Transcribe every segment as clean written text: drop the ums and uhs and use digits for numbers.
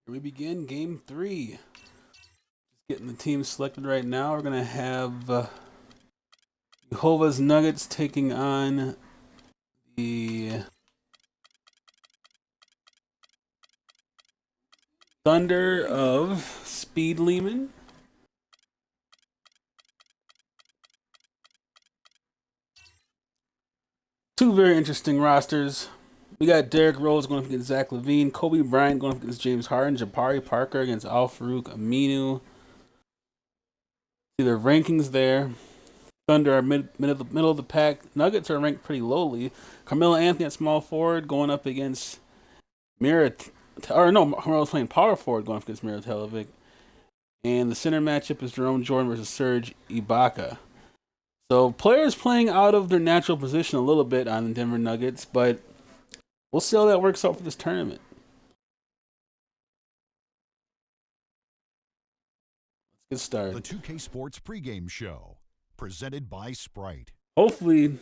Here we begin game 3. Just getting the team selected right now. We're going to have Jehovah's Nuggets taking on the Thunder of Speed Lehman. Two very interesting rosters. We got Derrick Rose going up against Zach LaVine, Kobe Bryant going up against James Harden, Jabari Parker against Al-Farouq Aminu. See their rankings there. Thunder are middle of the pack. Nuggets are ranked pretty lowly. Carmelo Anthony at small forward going up against Carmelo's playing power forward going up against Miratelovic. And the center matchup is Jerome Jordan versus Serge Ibaka. So players playing out of their natural position a little bit on the Denver Nuggets, but we'll see how that works out for this tournament. Let's get started. The 2K Sports pregame show, presented by Sprite. Hopefully.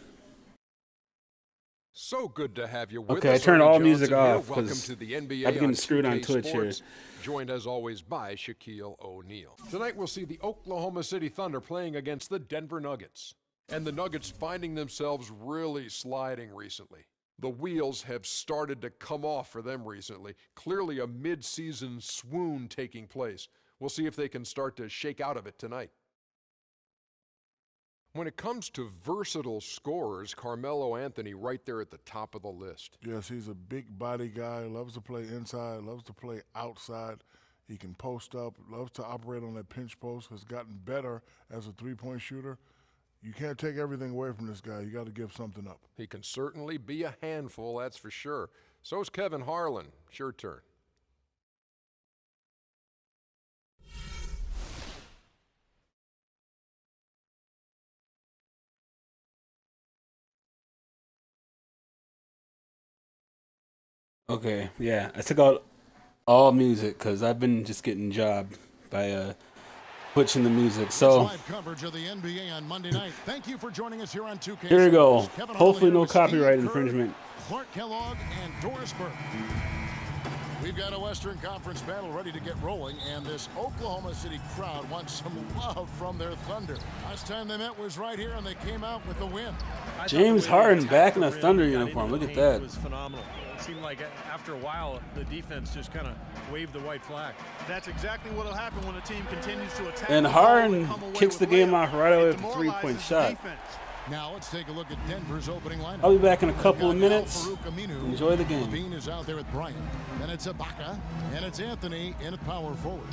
So good to have you with us. Okay, I turned all music here. off Welcome because to the NBA I'm getting on screwed 2K on Twitch Sports, here. Joined as always by Shaquille O'Neal. Tonight we'll see the Oklahoma City Thunder playing against the Denver Nuggets. And the Nuggets finding themselves really sliding recently. The wheels have started to come off for them recently. Clearly a mid-season swoon taking place. We'll see if they can start to shake out of it tonight. When it comes to versatile scorers, Carmelo Anthony right there at the top of the list. Yes, he's a big body guy, loves to play inside, loves to play outside. He can post up, loves to operate on that pinch post, has gotten better as a three-point shooter. You can't take everything away from this guy. You got to give something up. He can certainly be a handful, that's for sure. So is Kevin Harlan. It's your turn. Okay, yeah. I took out all music because I've been just getting jobbed by pushing the music. So Live coverage of the NBA on Monday night. Thank you for joining us here on 2K. here we go. Kevin Hopefully Holliday no with copyright Steve infringement. Kerr, Clark Kellogg, and Doris Burke. We've got a Western Conference battle ready to get rolling, and this Oklahoma City crowd wants some love from their Thunder. Last time they met was right here, and they came out with the win. James Harden back in a Thunder uniform. Look at that. It was phenomenal. It seemed like after a while, the defense just kind of waved the white flag. That's exactly what will happen when a team continues to attack. And Harden kicks the game off right away with a three-point shot. Now let's take a look at Denver's opening lineup. I'll be back in a couple of minutes. Al-Farouq Aminu. Enjoy the game. LaVine is out there with Bryant. Then it's Ibaka, and it's Anthony in at power forward.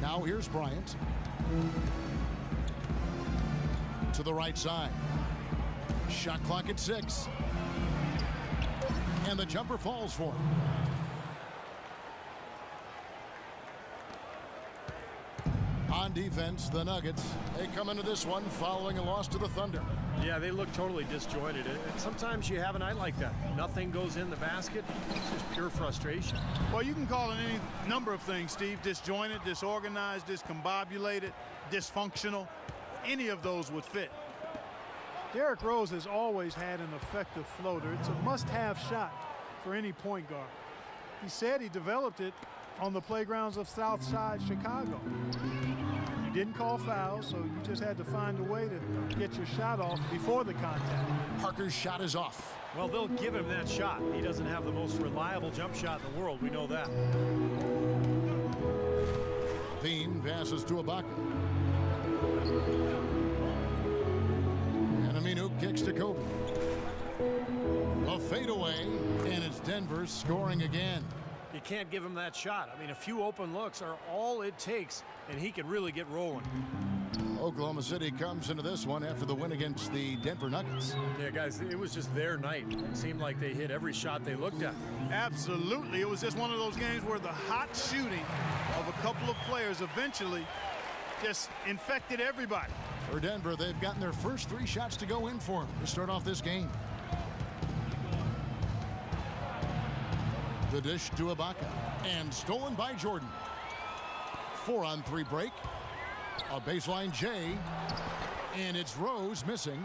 Now here's Bryant. To the right side. Shot clock at 6. And the jumper falls for him. On defense, the Nuggets, they come into this one following a loss to the Thunder. Yeah, they look totally disjointed. And sometimes you have a night like that. Nothing goes in the basket. It's just pure frustration. Well, you can call it any number of things, Steve. Disjointed, disorganized, discombobulated, dysfunctional. Any of those would fit. Derrick Rose has always had an effective floater. It's a must-have shot for any point guard. He said he developed it on the playgrounds of Southside Chicago. You didn't call fouls, so you just had to find a way to get your shot off before the contact. Parker's shot is off. Well, they'll give him that shot. He doesn't have the most reliable jump shot in the world. We know that. LaVine passes to Ibaka. And Aminu kicks to Kobe. A fadeaway, and it's Denver scoring again. You can't give him that shot. I mean, a few open looks are all it takes, and he can really get rolling. Oklahoma City comes into this one after the win against the Denver Nuggets. Yeah, guys, it was just their night. It seemed like they hit every shot they looked at. Absolutely. It was just one of those games where the hot shooting of a couple of players eventually just infected everybody. For Denver, they've gotten their first 3 shots to go in for them to start off this game. The dish to Ibaka, and stolen by Jordan. 4-on-3 break. A baseline J, and it's Rose missing.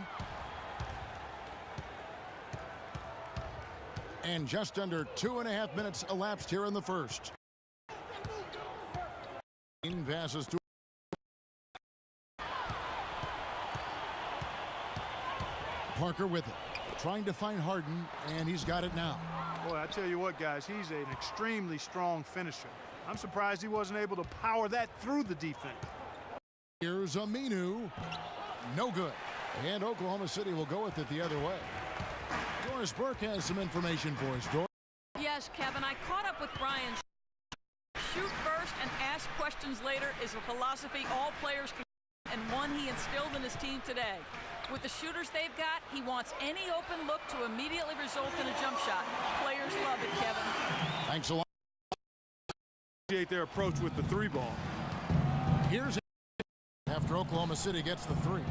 And just under 2.5 minutes elapsed here in the first. Passes to Parker with it. Trying to find Harden, and he's got it now. Boy, I tell you what, guys, he's an extremely strong finisher. I'm surprised he wasn't able to power that through the defense. Here's Aminu. No good. And Oklahoma City will go with it the other way. Doris Burke has some information for us. Doris. Yes, Kevin, I caught up with Brian. Shoot first and ask questions later is a philosophy all players can, and one he instilled in his team today. With the shooters they've got, he wants any open look to immediately result in a jump shot. Players love it, Kevin. Thanks a lot. Appreciate their approach with the three ball. Here's after Oklahoma City gets the three.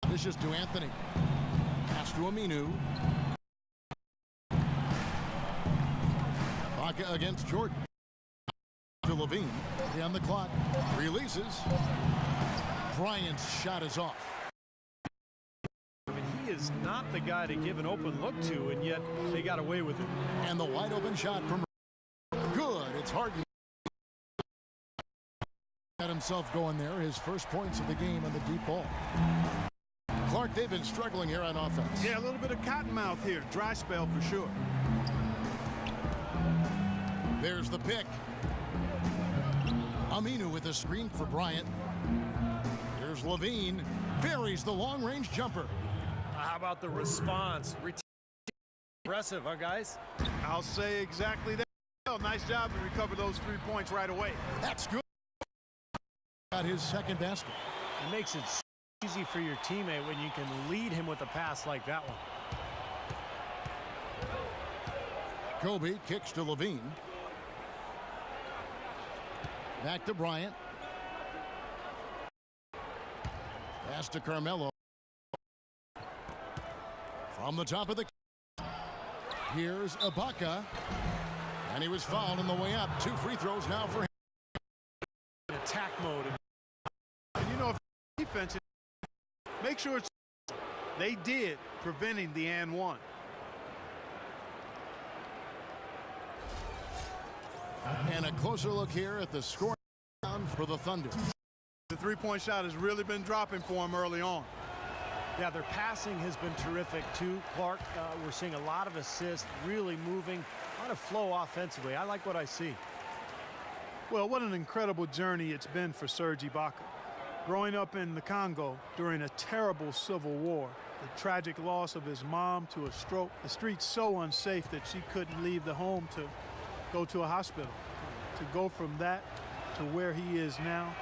This is to Anthony. Pass to Aminu. Baca against Jordan. To Levine. On the clock. Releases. Bryant's shot is off. I mean, he is not the guy to give an open look to, and yet they got away with it. And the wide open shot from good. It's Harden. Got himself going there. His first points of the game on the deep ball. Clark, they've been struggling here on offense. Yeah, a little bit of cottonmouth here. Dry spell for sure. There's the pick. Aminu with a screen for Bryant. Here's Levine. Buries the long-range jumper. How about the response? Impressive, huh, guys? I'll say exactly that. Well, nice job to recover those 3 points right away. That's good. Got his second basket. It makes it so easy for your teammate when you can lead him with a pass like that one. Kobe kicks to Levine. Back to Bryant. Pass to Carmelo. From the top of the... Here's Ibaka. And he was fouled on the way up. 2 free throws now for him. Attack mode. And you know, if defense, make sure it's... They did, preventing the and one. And a closer look here at the score for the Thunder. The three-point shot has really been dropping for him early on. Yeah, their passing has been terrific too. Clark, we're seeing a lot of assists, really moving, a lot of flow offensively. I like what I see. Well, what an incredible journey it's been for Serge Ibaka. Growing up in the Congo during a terrible civil war, the tragic loss of his mom to a stroke, the streets so unsafe that she couldn't leave the home to go to a hospital. To go from that to where he is now,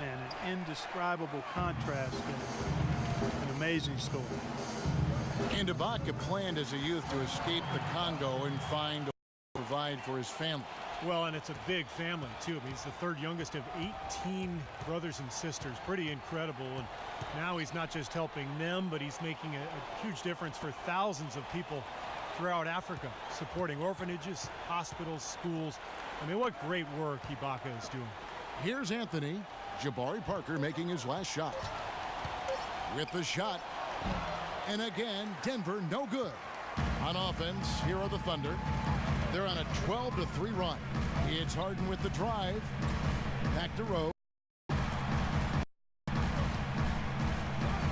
and an indescribable contrast and an amazing story. And Ibaka planned as a youth to escape the Congo and find a provide for his family. Well, and it's a big family too. I mean, he's the third youngest of 18 brothers and sisters. Pretty incredible. And now he's not just helping them, but he's making a huge difference for thousands of people throughout Africa, supporting orphanages, hospitals, schools. I mean, what great work Ibaka is doing. Here's Anthony. Jabari Parker making his last shot. With the shot. And again, Denver no good. On offense, here are the Thunder. They're on a 12-3 run. It's Harden with the drive. Back to Rose.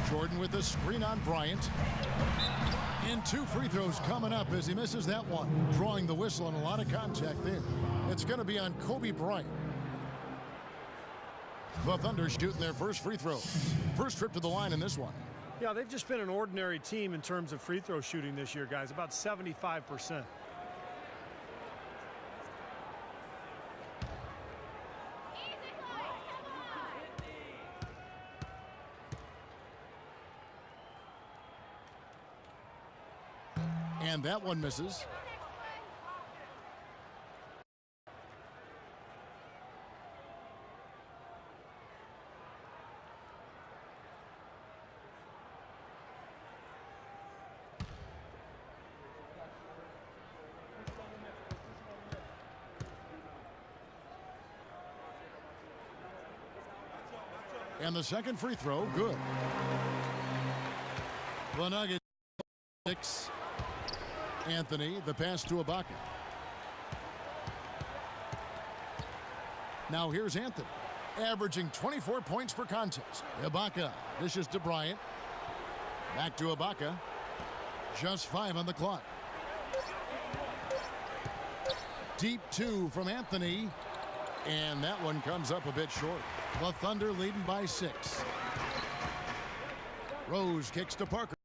Jordan with the screen on Bryant. And 2 free throws coming up as he misses that one. Drawing the whistle and a lot of contact there. It's going to be on Kobe Bryant. The Thunder shooting their first free throws. First trip to the line in this one. Yeah, they've just been an ordinary team in terms of free throw shooting this year, guys. About 75%. And that one misses. And the second free throw, good. The Nuggets 6. Anthony, the pass to Ibaka. Now here's Anthony, averaging 24 points per contest. Ibaka dishes to Bryant. Back to Ibaka. Just 5 on the clock. Deep 2 from Anthony. And that one comes up a bit short. The Thunder leading by 6. Rose kicks to Parker.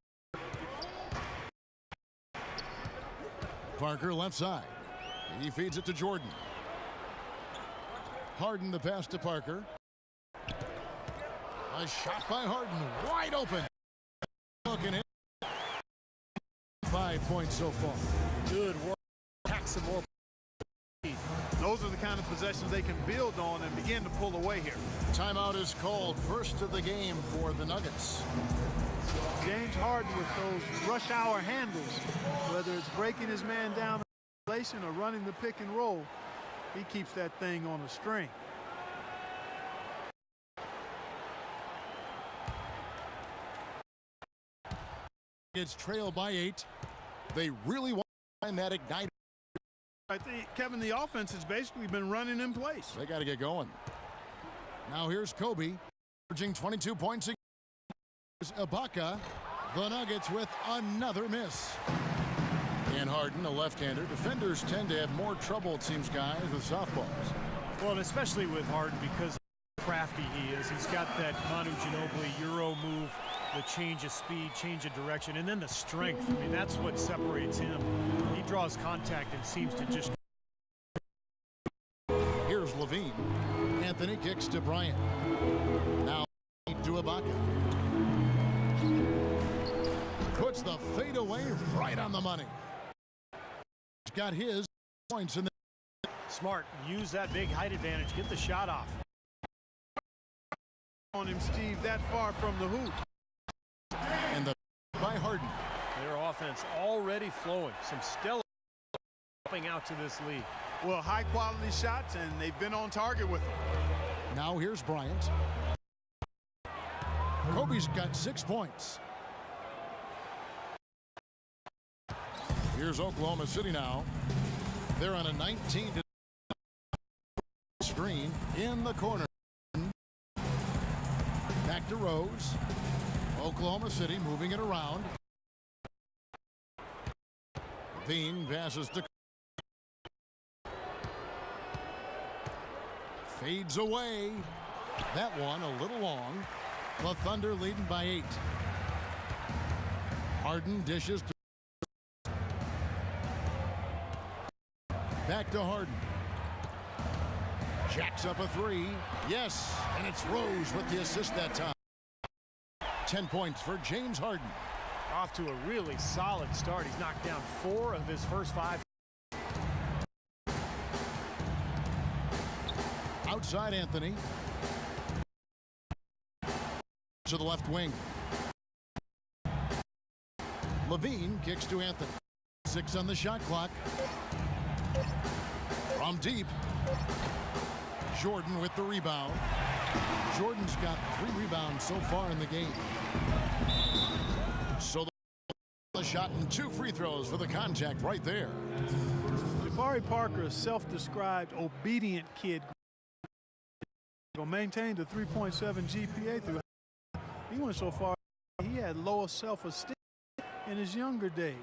Parker left side. He feeds it to Jordan. Harden the pass to Parker. A shot by Harden. Wide open. Looking in. 5 points so far. Good work. Pack some more. Those are the kind of possessions they can build on and begin to pull away here. Timeout is called. First of the game for the Nuggets. James Harden with those rush hour handles, whether it's breaking his man down in isolation or running the pick and roll, he keeps that thing on a string. It's trailed by 8. They really want to find that ignite. I think, Kevin, the offense has basically been running in place. They got to get going. Now here's Kobe, averaging 22 points a game. Here's Ibaka. The Nuggets with another miss. And Harden, a left-hander. Defenders tend to have more trouble, it seems, guys, with softballs. Well, and especially with Harden because of how crafty he is. He's got that Manu Ginobili Euro move, the change of speed, change of direction, and then the strength. I mean, that's what separates him. He draws contact and seems to just... Here's Levine. Anthony kicks to Bryant. Now to Ibaka. Puts the fadeaway right on the money. He's got his points in the... Smart. Use that big height advantage. Get the shot off. On him, Steve, that far from the hoop. And the by Harden. Their offense already flowing. Some stellar helping out to this league. Well, high-quality shots, and they've been on target with them. Now here's Bryant. Kobe's got 6 points. Here's Oklahoma City now. They're on a 19 screen in the corner. Back to Rose. Oklahoma City moving it around. Levine passes to... Fades away. That one a little long. The Thunder leading by 8. Harden dishes to... Back to Harden. Jacks up a 3. Yes, and it's Rose with the assist that time. 10 points for James Harden. Off to a really solid start. He's knocked down 4 of his first 5. Outside Anthony. To the left wing. Levine kicks to Anthony. 6 on the shot clock. From deep. Jordan with the rebound. Jordan's got 3 rebounds so far in the game. So the shot and 2 free throws for the contact right there. Jabari Parker, a self-described obedient kid, maintained a 3.7 GPA through. He went so far he had lower self-esteem in his younger days.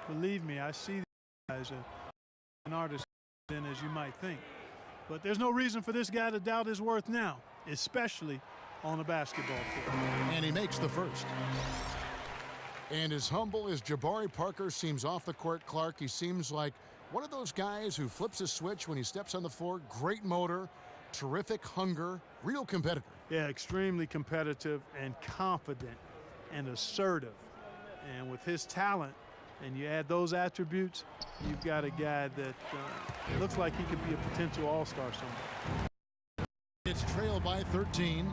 Believe me, I see as an artist as you might think. But there's no reason for this guy to doubt his worth now, especially on a basketball court. And he makes the first. And as humble as Jabari Parker seems off the court, Clark, he seems like one of those guys who flips a switch when he steps on the floor. Great motor, terrific hunger, real competitor. Yeah, extremely competitive and confident and assertive. And with his talent, and you add those attributes, you've got a guy that looks like he could be a potential all-star somewhere. It's trailed by 13.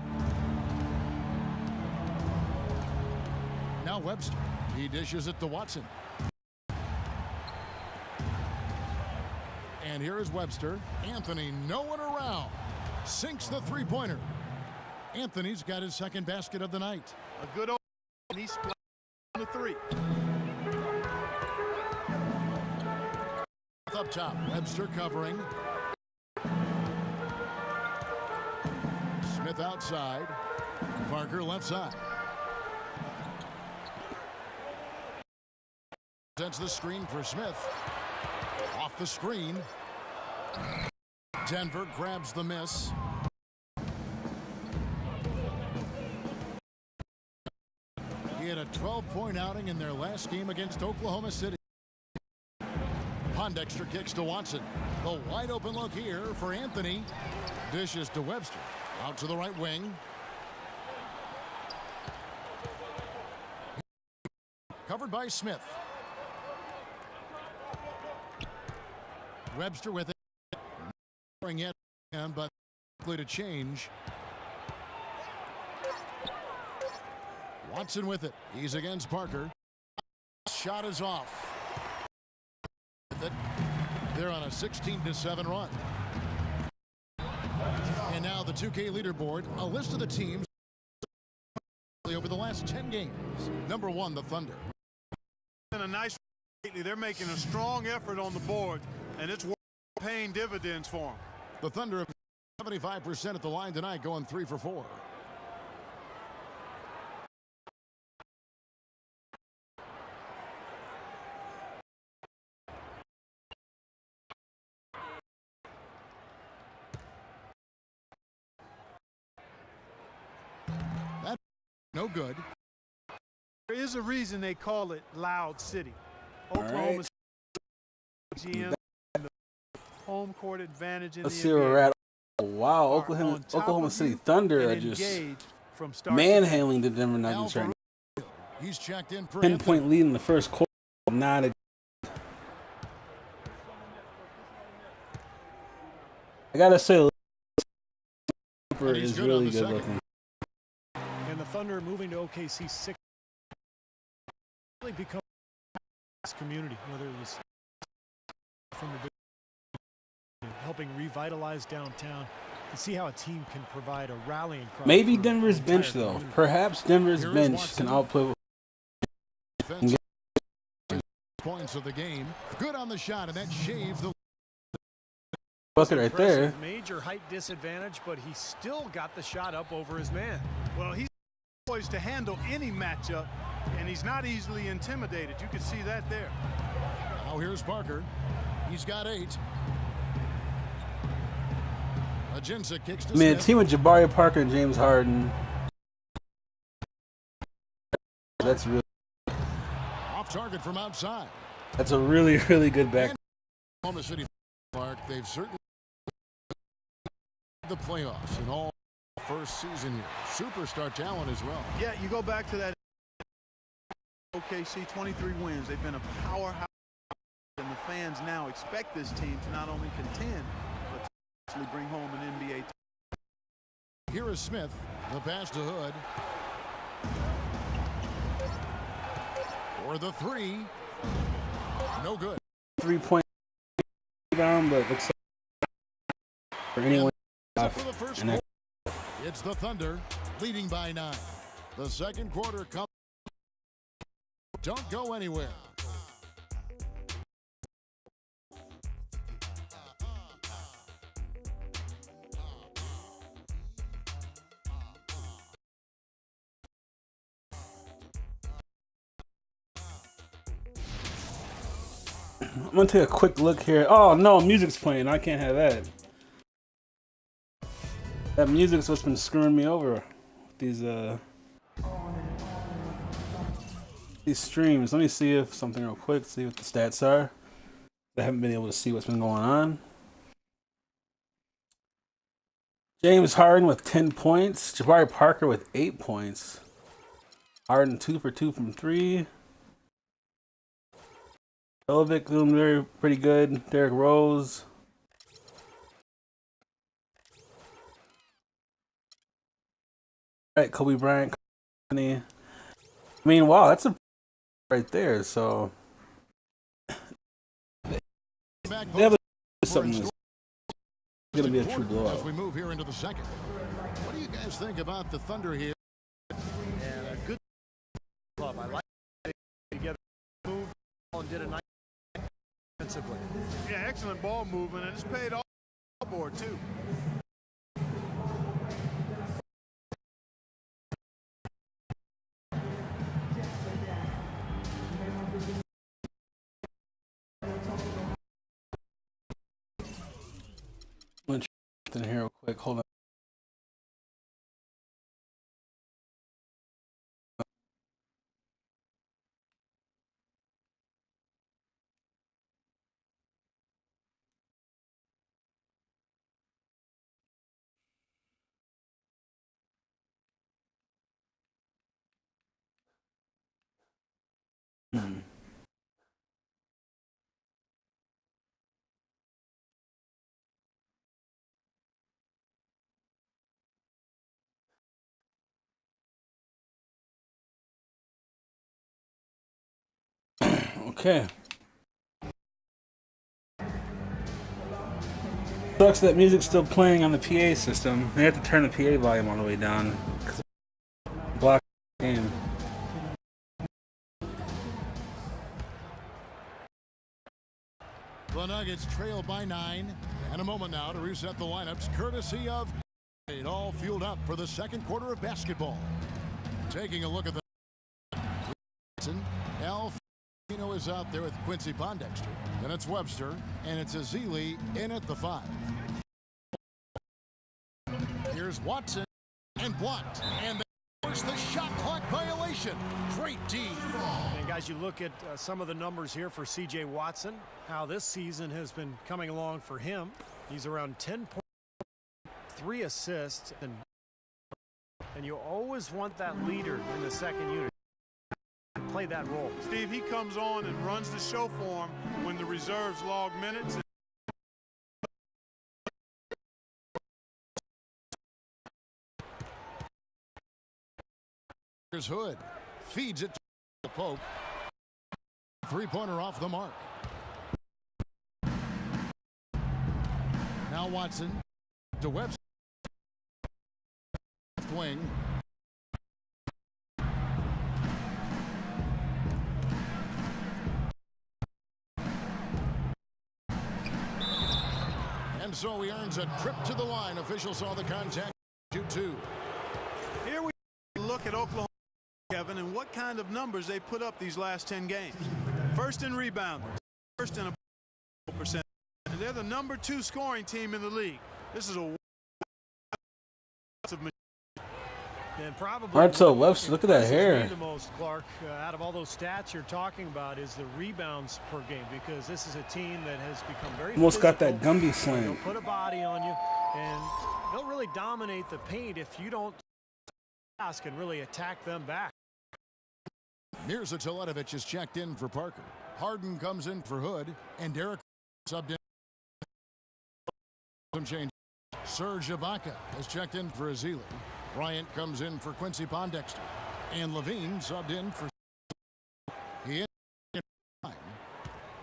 Now Webster. He dishes it to Watson. And here is Webster. Anthony, no one around. Sinks the three-pointer. Anthony's got his second basket of the night. A good old, and he splashed on the 3. up top. Webster covering. Smith outside. Parker left side. Sends the screen for Smith. Off the screen. Denver grabs the miss. He had a 12-point outing in their last game against Oklahoma City. Pondexter kicks to Watson. The wide open look here for Anthony. Dishes to Webster. Out to the right wing. Covered by Smith. Webster with it. Bring it in, but likely to change. Watson with it. He's against Parker. Shot is off. They're on a 16-7 run. And now the 2K leaderboard, a list of the teams over the last 10 games. Number 1, the Thunder. And a nice lately, they're making a strong effort on the board, and it's paying dividends for them. The Thunder have 75% at the line tonight, going 3 for 4. That's no good. There is a reason they call it Loud City. Oklahoma City GM, the home court advantage in Let's the see where we're NBA. at. Oh, wow, Oklahoma City Thunder are just manhandling the Denver Nuggets right now. He's checked in for 10-point lead in the first quarter. Not a I gotta say, Cooper is really good looking. And the Thunder moving to OKC 6 really become this community, whether it was from the helping revitalize downtown. You see how a team can provide a rallying cry. Maybe Denver's bench though. Community. Perhaps Denver's bench can outplay. Points of the game. Good on the shot, and that shaves the Bucket right there. Major height disadvantage, but he still got the shot up over his man. Well, he's poised to handle any matchup, and he's not easily intimidated. You can see that there. Now here's Parker. He's got 8. Ajinça kicks to Man, Smith. team with Jabari Parker and James Harden. That's really. Off target from outside. That's a really, really good back. Oklahoma City Park, they've certainly the playoffs in all first season here. Superstar talent as well. Yeah, you go back to that OKC 23 wins. They've been a powerhouse, and the fans now expect this team to not only contend, but to actually bring home an NBA title. Here is Smith. The pass to Hood. For the 3. No good. 3-point rebound, but looks like for anyone. For the first quarter, it's the Thunder leading by 9. The second quarter comes. Don't go anywhere. I'm gonna take a quick look here. Oh no, music's playing. I can't have that. That music's what's been screwing me over. These streams. Let me see if something real quick. See what the stats are. I haven't been able to see what's been going on. James Harden with 10 points. Jabari Parker with 8 points. Harden 2 for 2 from 3. Elovic doing pretty good. Derrick Rose. All right, Kobe Bryant. I mean, wow, that's a right there. So they have something that's going to be a true blowout. As we move here into the second, what do you guys think about the Thunder here? And a good club. I like it together. Moved and did a nice defensively. Yeah, excellent ball movement, and it's paid off the board too. I'm gonna in here real quick. Hold on. Okay. Sucks that music's still playing on the PA system. They have to turn the PA volume all the way down because block game. The Nuggets trail by 9. And a moment now to reset the lineups courtesy of it, all fueled up for the second quarter of basketball. Taking a look at the Al is out there with Quincy Pondexter. Then it's Webster, and it's Azili in at the 5. Here's Watson, and blocked. And there's the shot clock violation. Great D. And guys, you look at some of the numbers here for C.J. Watson, how this season has been coming along for him. He's around 10 points, 3 assists, and you always want that leader in the second unit. Play that role. Steve, he comes on and runs the show for him when the reserves log minutes. Here's Hood. Feeds it to the Pope. 3-pointer off the mark. Now Watson to Webster. Left wing. And so he earns a trip to the line. Officials saw the contact. 2-2. Here we look at Oklahoma, Kevin, and what kind of numbers they put up these last 10 games. First in rebound, first in a percent, and they're the number 2 scoring team in the league. This is a and probably Martell Webster, look at that hair. The most, Clark, out of all those stats you're talking about is the rebounds per game, because this is a team that has become very Almost got physical. that Gumby They'll slam. put a body on you, and they'll really dominate the paint if you don't ask and really attack them back. Mirza Teletovic is checked in for Parker. Harden comes in for Hood, and Derek subbed in. Some change. Serge Ibaka has checked in for Azili. Bryant comes in for Quincy Pondexter, and Levine subbed in for. He is in 9.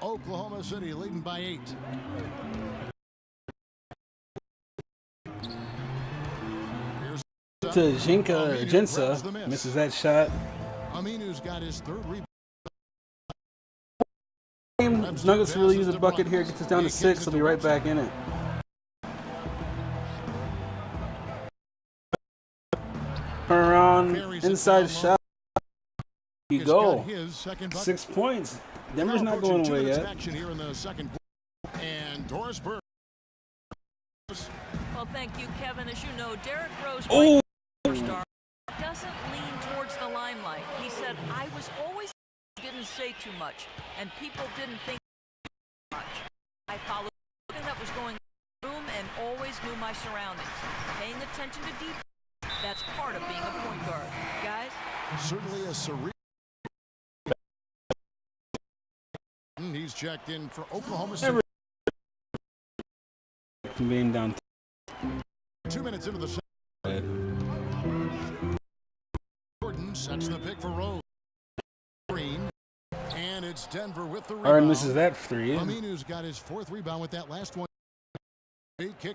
Oklahoma City leading by 8. Here's To Jinsa misses that shot. Aminu's got his 3rd rebound. Nuggets really use a bucket here. Gets us down to 6. They'll be right back in it. Turn around, inside shot. You go. 6 points. Denver's not going away yet. Here in the second quarter. And Doris Burke. Well, thank you, Kevin. As you know, Derrick Rose superstar doesn't lean towards the limelight. He said, I was always didn't say too much, and people didn't think much. I followed everything that was going on in the room and always knew my surroundings. Paying attention to defense, that's part of being a point guard. Guys? Certainly a surreal. He's checked in for Oklahoma City. Being down 2 minutes into the second. Jordan sets the pick for Rose. Green. And it's Denver with the rebound. Harden misses that 3. Aminu's got his 4th rebound with that last one. Big kick.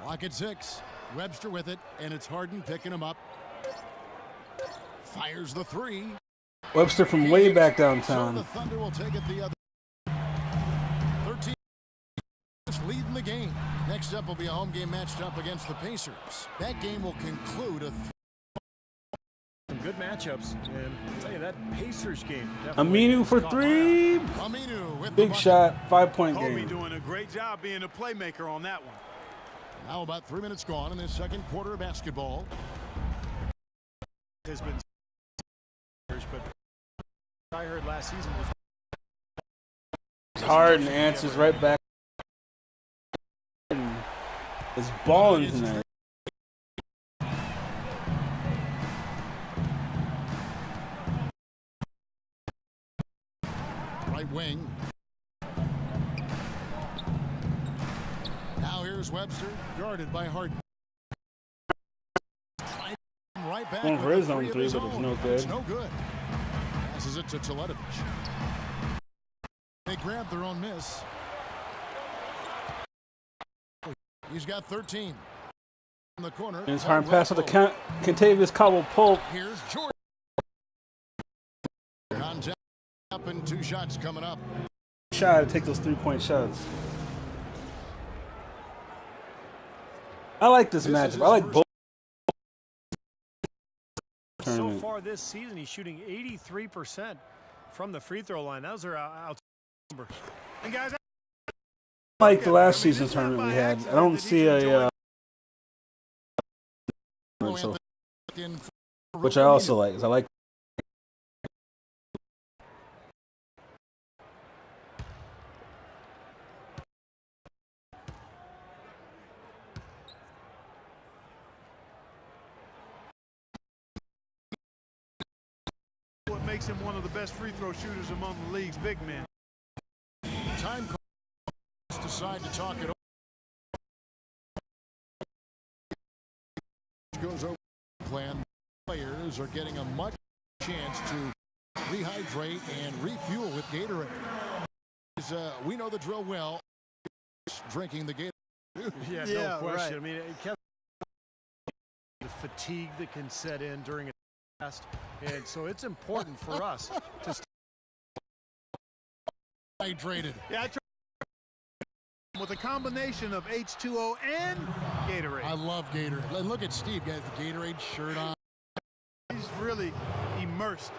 Clock at 6. Webster with it, and it's Harden picking him up. Fires the three. Webster from way back So downtown. the Thunder will take it the other. 13 leading the game. Next up will be a home game matched up against the Pacers. That game will conclude Some good matchups, and I'll tell you that Pacers game. Aminu for three. Aminu with the Big bucket. shot, 5-point Kobe game. doing a great job being a playmaker on that one. Now about 3 minutes gone in this second quarter of basketball. Has been, but I heard last season was Harden answers right back. Is balling tonight. Right wing. Now here's Webster, guarded by Harden. Right back Going for with his the own of three, his but it's own. no good. It's no good. Passes it to Teletovic. They grab their own miss. He's got 13. In the corner. And his hard pass to the Kentavious Caldwell-Pope. Here's Jordan. Contact up and 2 shots coming up. Shot to take those 3-point shots. I like this matchup. I like both. so Tournament. far this season. He's shooting 83% from the free throw line. Those are out numbers. And guys, Like the last season's tournament we had. I don't see a so, which I also like. I like what makes him one of the best free throw shooters among the league's big men. Time calls decide to talk it over. Goes over the plan. Players are getting a much chance to rehydrate and refuel with Gatorade. We know the drill well. Drinking the Gatorade. Yeah, no question. I mean, the fatigue that can set in during a test, and so it's important for us to stay hydrated. Yeah, I try with a combination of H2O and Gatorade. I love Gatorade. And look at Steve, got the Gatorade shirt on. He's really immersed.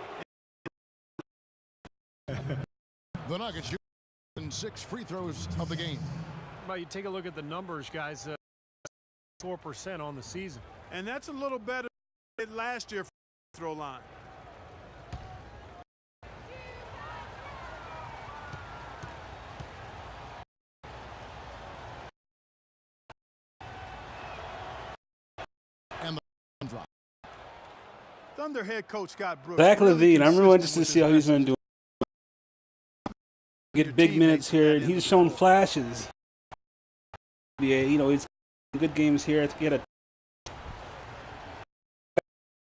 The Nuggets shooting 6 free throws of the game. Well, you take a look at the numbers, guys. 4% on the season. And that's a little better than last year free throw line. And the drop. Thunder head coach Scott Brooks. Zach really LaVine. I'm really interested consistent to with see how his he's going to do. Get big minutes here, and he's shown flashes. Yeah, you know, he's good games here. To get a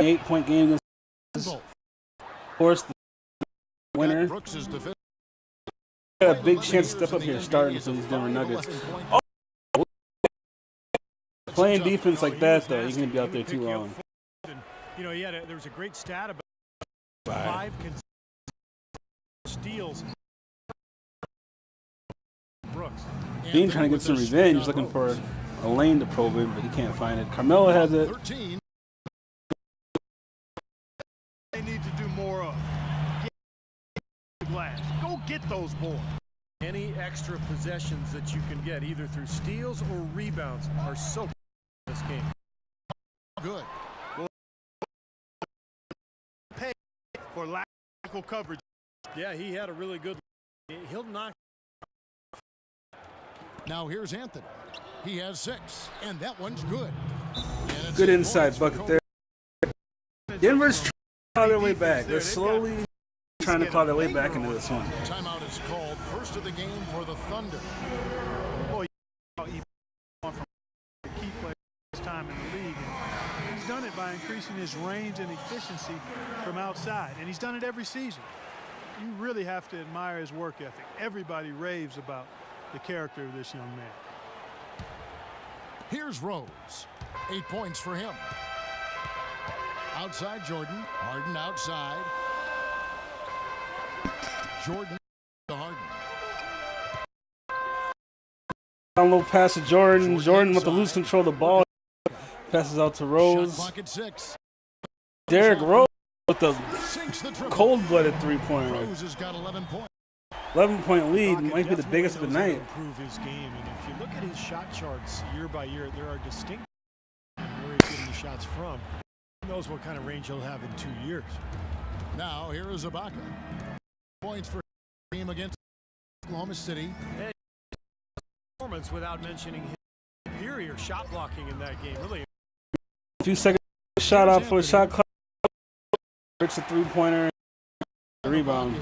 8-point game against, of course, the winner. Brooks is Got a big chance to step up here starting for these Denver Nuggets. Oh. Playing defense like that, though, you're going to be out there too long. And, you know, there was a great stat about 5 steals. Brooks. Dean trying to get some revenge, looking for a lane to probe him, but he can't find it. Carmelo has it. 13. They need to do more of. Get the glass. Go get those boards. Any extra possessions that you can get, either through steals or rebounds, are so in this game. Good. Pay for lack of coverage. Yeah, he had a really good. He'll knock. Now here's Anthony. He has 6, and that one's good. Good inside bucket there. Denver's trying to claw their way back. They're slowly trying to claw their way back into this one. Timeout is called. First of the game for the Thunder. Boy, he from key players time in the league. And he's done it by increasing his range and efficiency from outside, and he's done it every season. You really have to admire his work ethic. Everybody raves about the character of this young man. Here's Rose. 8 points for him. Outside Jordan. Harden outside. Jordan to Harden. Down low pass to Jordan. Jordan with the loose control of the ball. Passes out to Rose. Shot clock at 6. Derrick Rose with the cold-blooded three-pointer. Rose has got 11 points. 11-point lead might be the biggest of the night. Improve his game, and if you look at his shot charts year by year, there are distinct where he's getting the shots from. Who knows what kind of range he'll have in 2 years. Now here is Ibaka. Points for team against Oklahoma City. Performance without mentioning his superior shot blocking in that game. Really. A few seconds shot off for a shot clock. Bricks a three-pointer. Rebound.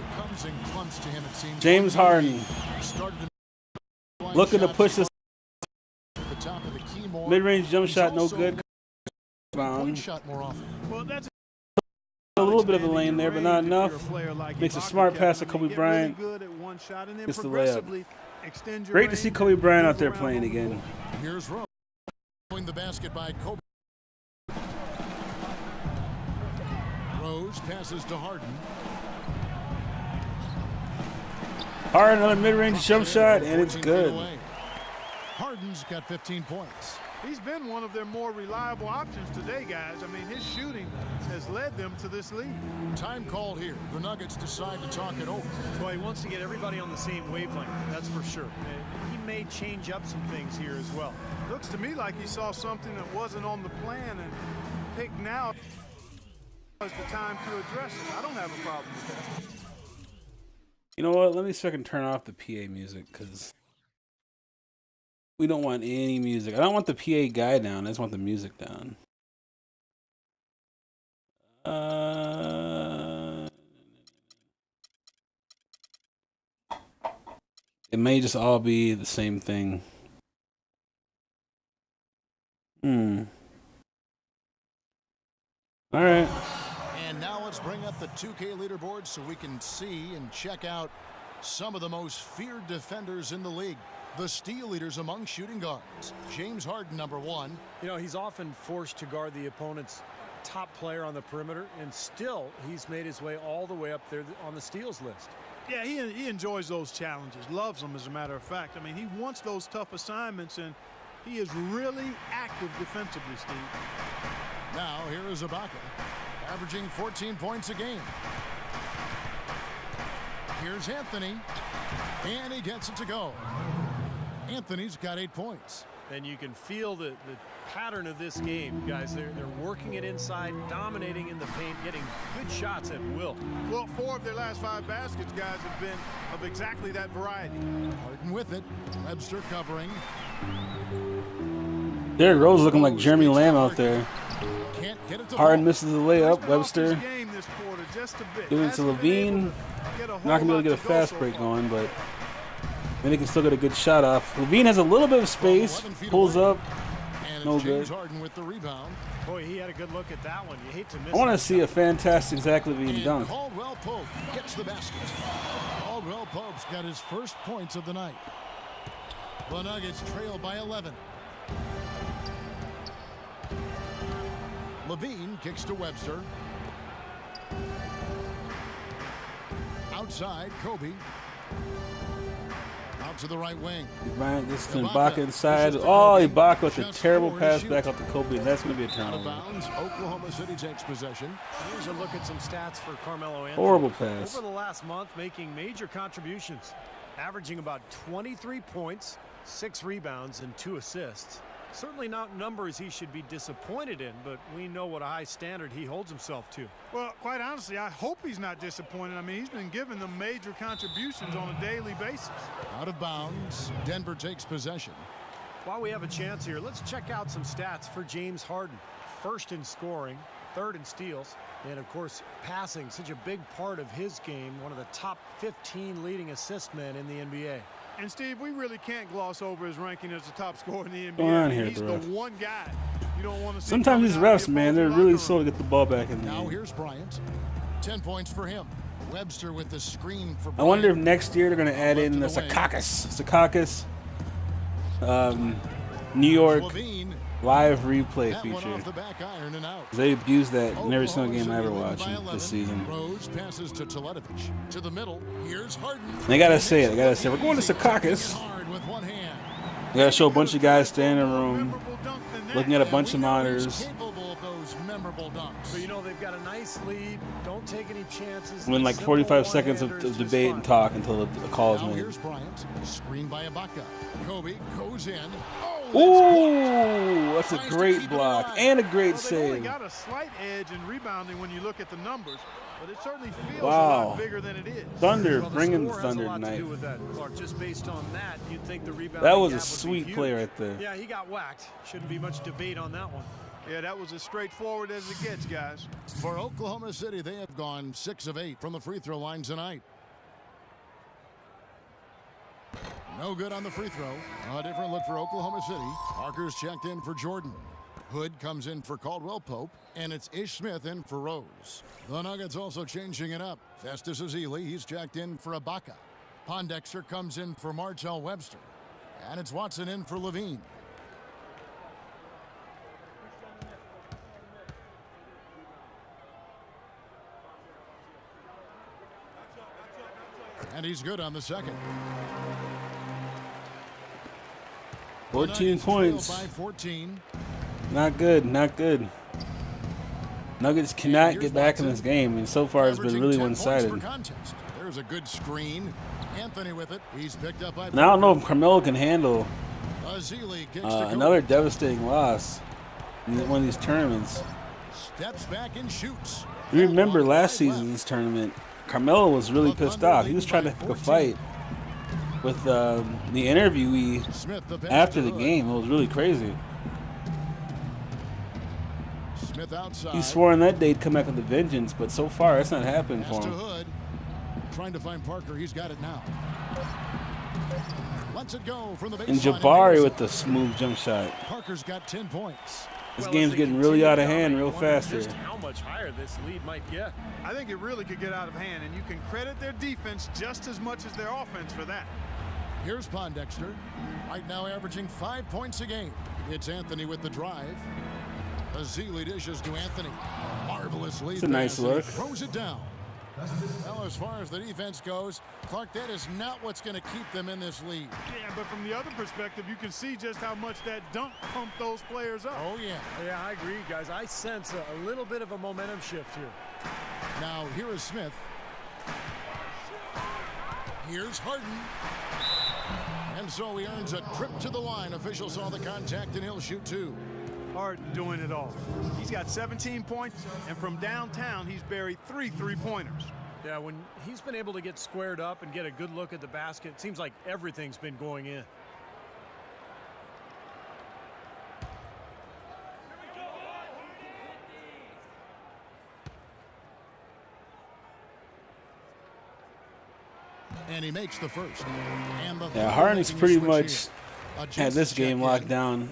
James Harden looking to push this mid-range jump shot, no good. Rebound. Well, that's A little bit of a lane there, but not enough. Makes a smart pass to Kobe Bryant. Gets the layup. Great to see Kobe Bryant out there playing again. Here's Rose. The basket by Kobe. Rose passes to Harden. Harden, another mid-range jump shot, and it's good. Harden's got 15 points. He's been one of their more reliable options today, guys. I mean, his shooting has led them to this lead. Time called here. The Nuggets decide to talk it over. Well, he wants to get everybody on the same wavelength, that's for sure. And he may change up some things here as well. Looks to me like he saw something that wasn't on the plan and picked now is the time to address it. I don't have a problem with that. You know what? Let me see if I can turn off the PA music, because we don't want any music. I don't want the PA guy down. I just want the music down. It may just all be the same thing. All right. And now let's bring up the 2K leaderboard so we can see and check out some of the most feared defenders in the league. The steal leaders among shooting guards. James Harden, number 1. You know, he's often forced to guard the opponent's top player on the perimeter, and still he's made his way all the way up there on the steals list. Yeah, he enjoys those challenges, loves them as a matter of fact. I mean, he wants those tough assignments, and he is really active defensively, Steve. Now here is Ibaka, averaging 14 points a game. Here's Anthony, and he gets it to go. Anthony's got 8 points. And you can feel the pattern of this game, guys. They're working it inside, dominating in the paint, getting good shots at will. Well, 4 of their last 5 baskets, guys, have been of exactly that variety. Harden with it. Webster covering. Derrick Rose looking like Jeremy Lamb out there. Can't get it to Harden misses the layup. Webster Give giving it to Levine. Not going to be able to get a fast break going, but then he can still get a good shot off. Levine has a little bit of space. Pulls up. No good. Harden with the rebound. Boy, he had a good look at that one. You hate to miss I want to see a fantastic Zach Levine dunk. Caldwell Pope gets the basket. Caldwell Pope's got his first points of the night. The Nuggets trail by 11. Levine kicks to Webster. Outside, Kobe. Out to the right wing. Bryant gets to Ibaka inside. Oh, Ibaka with a terrible pass back out to Kobe. That's going to be a Out of turnover. bounds. Oklahoma City takes possession. Here's a look at some stats for Carmelo Anthony. Horrible pass. Over the last month, making major contributions, averaging about 23 points, 6 rebounds, and 2 assists. Certainly not numbers he should be disappointed in, but we know what a high standard he holds himself to. Well, quite honestly, I hope he's not disappointed. I mean, he's been giving them major contributions on a daily basis. Out of bounds. Denver takes possession. While we have a chance here, let's check out some stats for James Harden. First in scoring, 3rd in steals, and of course passing, such a big part of his game, one of the top 15 leading assist men in the NBA. And Steve, we really can't gloss over his ranking as the top scorer in the NBA. What's going on here, He's bro? the one guy you don't want to see. Sometimes these coming out of refs, the man, they're opposing really locker slow room. to get the ball back in the Now game. here's Bryant. 10 points for him. Webster with the screen for Bryant. I wonder if next year they're going to add in the Left to the wing. Secaucus. New York Levine live replay that one feature. off the back iron and out. They abused that in every single game I ever Oklahoma watched City leading by this 11. season. Rose passes to Teletovic. To the middle. Here's Harden. They gotta say it. They gotta say, we're going to Secaucus. Hard with one hand. They gotta show a bunch of guys standing in a room, Memorable dunk than that. looking at a And bunch we of know he's monitors, capable of those memorable dunks. So, you know, they've got a nice lead. Don't take any chances. win like Simple 45 seconds of one-handers, just debate fine. and talk until the call is Now made. here's Bryant. Screen by Ibaka. Kobe goes in. Ooh, that's a great block and a great Well, they've only save. got a slight edge in rebounding when you look at the numbers, but it certainly feels a Wow. lot bigger than it is. Thunder Well, the bringing the score has Thunder a lot to tonight. do with that, Clark. Just based on that, you'd think the rebounding That was a gap would be sweet huge. play right there. Yeah, he got whacked. Shouldn't be much debate on that one. Yeah, that was as straightforward as it gets, guys. For Oklahoma City, they have gone 6 of 8 from the free throw line tonight. No good on the free throw. A different look for Oklahoma City. Parker's checked in for Jordan. Hood comes in for Caldwell Pope, and it's Ish Smith in for Rose. The Nuggets also changing it up. Festus Ezeli, he's checked in for Ibaka. Pondexter comes in for Martell Webster. And it's Watson in for Levine. And he's good on the second. 14 points. By 14. Not good, not good. Nuggets cannot Here's get back in Watson. this game, and so far it's been really Averaging 10 points one-sided. per contest. There's a good screen. Anthony with it. He's picked up by. And I don't know if Carmelo can handle Ezeli kicks to Kobe. another devastating loss in one of these tournaments. Steps back and shoots. You remember Long last drive left. season's tournament, Carmelo was really pissed off. He was trying to pick a fight with the interviewee Smith the pass after to the Hood. game. It was really crazy. Smith outside. He swore on that day he'd come back with a vengeance, but so far it's not happening Pass for to him. Hood. Trying to find Parker. He's got it now. Lets it go from the baseline. And Jabari with the smooth jump shot. Parker's got 10 points. This Well, game's as they getting really continue out to of hand dominate, real you wonder fast here. just how much higher this lead might get. I think it really could get out of hand, and you can credit their defense just as much as their offense for that. Here's Pondexter. Right now averaging 5 points a game. It's Anthony with the drive. Ezeli dishes to Anthony. Marvelous lead. It's a nice pass, and he look. Throws it down. Well, as far as the defense goes, Clark, that is not what's going to keep them in this lead. Yeah, but from the other perspective, you can see just how much that dunk pumped those players up. Oh, yeah. Yeah, I agree, guys. I sense a little bit of a momentum shift here. Now, here is Smith. Here's Harden. And so he earns a trip to the line. Official saw the contact, and he'll shoot 2. Harden doing it all. He's got 17 points, and from downtown, he's buried 3 three-pointers. Yeah, when he's been able to get squared up and get a good look at the basket, it seems like everything's been going in. And he makes the first. And the Yeah, Thunder Harden's making a pretty switch much here. had this game check locked in. down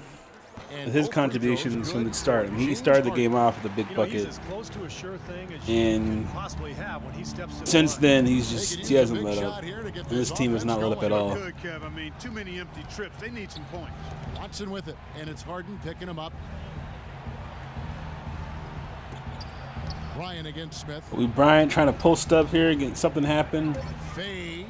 And with his both free contributions throws from the good. start. I mean, he James started the Harden. game off with a big You know, he's bucket. as close to a sure thing as you And can possibly have when he steps to the since line. then, They could use he a hasn't big let shot up. here to get And this team has offense not let up at going. all. Good, Kev. I mean, too many empty trips. They need some points. Watson with it, and it's Harden picking him up. Ryan against Smith. Bryant trying to post up here, get something happen. Fades.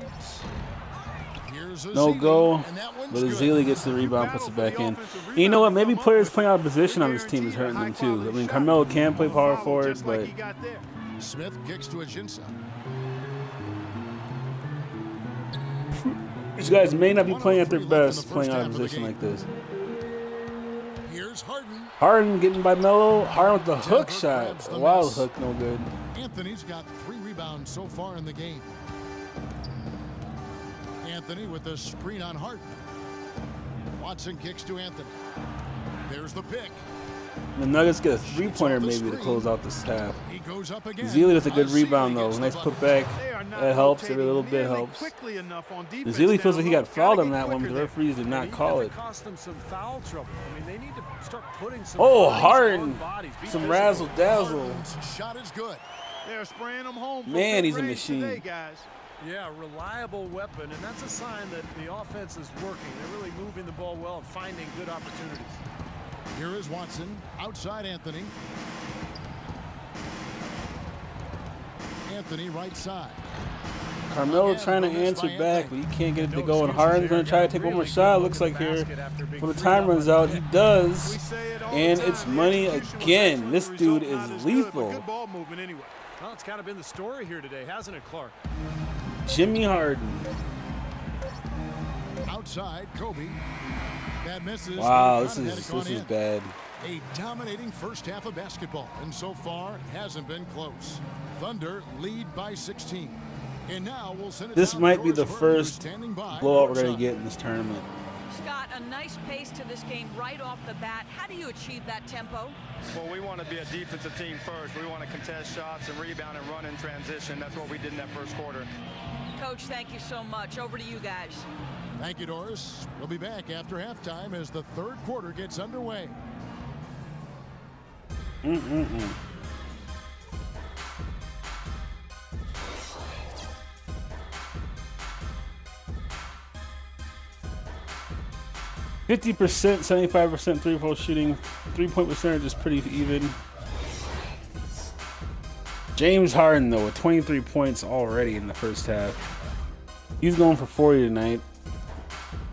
Here's No Ezeli, go, and that one's but good. Ezeli gets the rebound, puts it back in. And you know what? Maybe players playing out of position on this team is hurting them too. I mean, Carmelo can play power forward, Just like but he got there. Smith kicks to Ajinça. these guys may not be playing at their 1:03 left in best the playing first out half of of the position game. like this. Here's Harden. Harden getting by Melo. Harden with the hook Denver shot. grabs the A wild miss. hook, no good. Anthony's got 3 rebounds so far in the game. Anthony with the screen on Harden. Watson kicks to Anthony. There's the pick. The Nuggets get a three-pointer maybe to close out this half. He goes up again. Ezeli with a good Ezeli rebound though. gets the Nice bucket. putback. They are not That helps. Every rotating little bit nearly helps. quickly enough on defense Ezeli feels down like he low. got fouled Gotta on get that one, but quicker the there. referees did not And call even it. if cost them some foul trouble. I mean, they need to start putting some Oh, bodies Harden. on bodies. Be Some physical. razzle dazzle. Harden's shot is good. They're spraying them home. For Man, big he's a range machine. Today, guys. Yeah, reliable weapon, and that's a sign that the offense is working. They're really moving the ball well and finding good opportunities. Here is Watson. Outside Anthony. Anthony right side. Carmelo trying to answer back, but he can't get it to go. And Harden's going to try to take one more shot. Looks like here, when the time runs out, he does. And it's money again. This dude is lethal. Good ball movement anyway. Well, it's kind of been the story here today, hasn't it, Clark? Jimmy Harden. Outside, Kobe. That misses. Wow, this is bad. A dominating first half of basketball, and so far hasn't been close. Thunder lead by 16. And now we'll send it This down might be to the Doris first Burke, who's standing by blowout we're going courtside. to get in this tournament. Scott, a nice pace to this game right off the bat. How do you achieve that tempo? Well, we want to be a defensive team first. We want to contest shots and rebound and run in transition. That's what we did in that first quarter. Coach, thank you so much. Over to you guys. Thank you, Doris. We'll be back after halftime as the third quarter gets underway. 50%, 75% three-point shooting. 3-point percentage is pretty even. James Harden, though, with 23 points already in the first half. He's going for 40 tonight.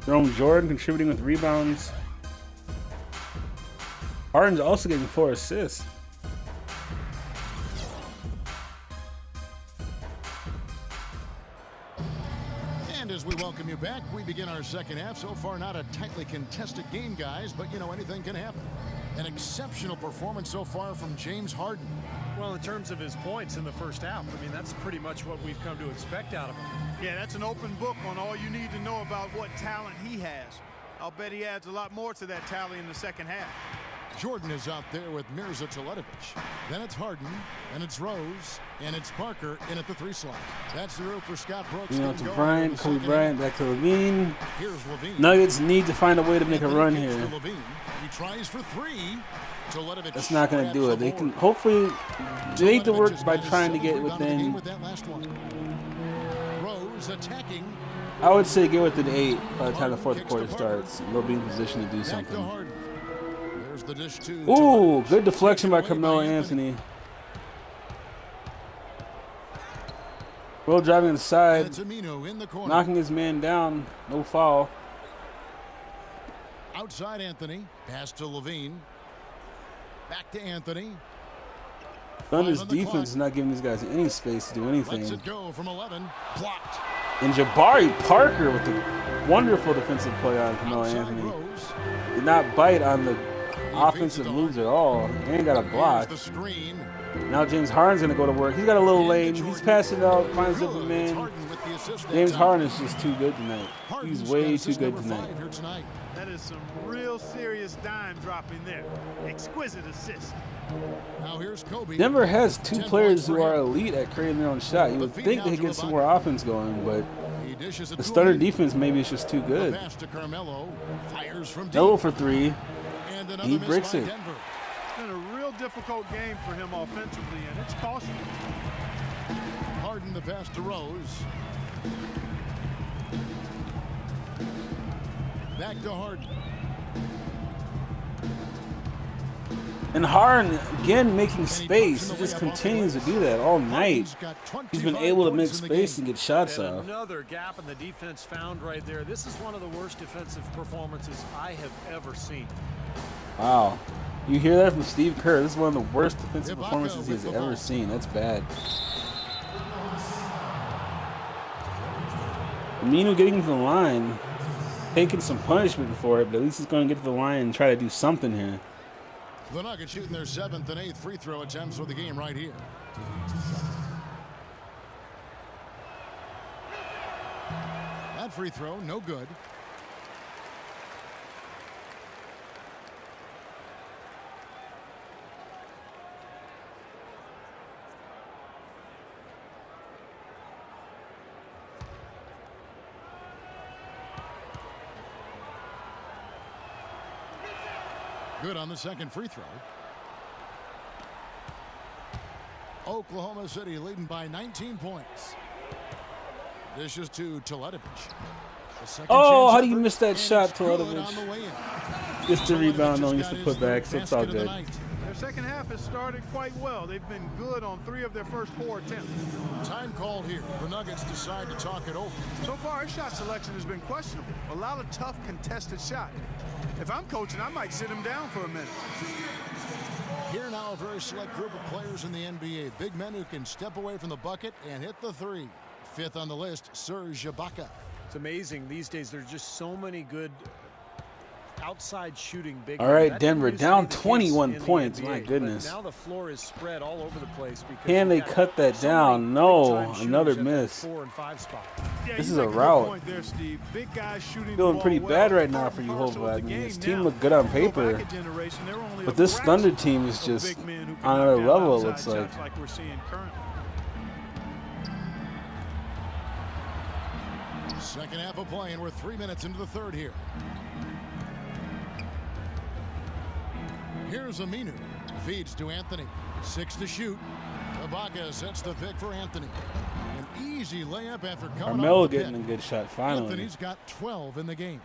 Jerome Jordan contributing with rebounds. Harden's also getting 4 assists. And as we welcome you back, we begin our second half. So far, not a tightly contested game, guys, but, you know, anything can happen. An exceptional performance so far from James Harden. Well, in terms of his points in the first half, I mean, that's pretty much what we've come to expect out of him. Yeah, that's an open book on all you need to know about what talent he has. I'll bet he adds a lot more to that tally in the second half. Jordan is out there with Mirza Teletovic. Then it's Harden, and it's Rose, and it's Parker in at the 3 slot. That's the route for Scott Brooks. You know, to Bryant, Kobe Bryant, back to Levine. Here's Levine. Nuggets need to find a way to make a run here. Levine. He tries for 3. Teletovic. That's not going to do it. They can hopefully they need to work by trying to get within. With that last one. Rose attacking. I would say get within 8 by the time the fourth quarter starts. They'll be in position to do something. There's the dish to Ooh, good deflection by Carmelo Anthony. Will driving inside, knocking his man down. No foul. Outside Anthony. Pass to Levine. Back to Anthony. Thunder's defense is not giving these guys any space to do anything. Lets it go from 11. Blocked. And Jabari Parker with a wonderful defensive play on Carmelo Anthony. Did not bite on the offensive moves at all. He ain't got a block. Now James Harden's going to go to work. He's got a little lane. He's passing out, finds up a man. James Harden is just too good tonight. He's way too good tonight. That is some real serious dime dropping there. Exquisite assist. Now here's Kobe. Denver has 2 players who are elite at creating their own shot. You would think they could get some more offense going, but the starter defense maybe is just too good. Double for 3. He breaks it. It's been a real difficult game for him offensively, and it's costing him. Harden the pass to Rose. Back to Harden. And Harden, again, making space. He just continues to do that all night. He's been able to make space and get shots off. Another gap in the defense found right there. This is one of the worst defensive performances I have ever seen. Wow. You hear that from Steve Kerr. This is one of the worst defensive performances he's ever seen. That's bad. Aminu getting to the line, taking some punishment for it, but at least he's going to get to the line and try to do something here. The Nuggets shooting their 7th and 8th free throw attempts for the game right here. That free throw, no good. Good on the second free throw. Oklahoma City leading by 19 points. Dishes to Teletovic. Oh, how do you miss that shot, Teletovic? Just the rebound, though, used to put back, so it's all good. Their second half has started quite well. They've been good on 3 of their first 4 attempts. Time called here. The Nuggets decide to talk it over. So far, his shot selection has been questionable. A lot of tough, contested shots. If I'm coaching, I might sit him down for a minute. Here now, a very select group of players in the NBA. Big men who can step away from the bucket and hit the 3. 5th on the list, Serge Ibaka. It's amazing these days. There's just so many good outside shooting big. All right, Denver down 21 points. My goodness. Now the floor is spread all over the place. Can they cut that down? No, another miss. 4 and 5 spot. This is a rout. Feeling pretty bad right now for Jehovah. I mean, his team looked good on paper, but this Thunder team is just on another level, it looks like. Second half of play, and we're 3 minutes into the third here. Here's Aminu. Feeds to Anthony. 6 to shoot. Ibaka sets the pick for Anthony. An easy layup after coming Carmelo off the getting a good shot finally. Anthony's got 12 in the game.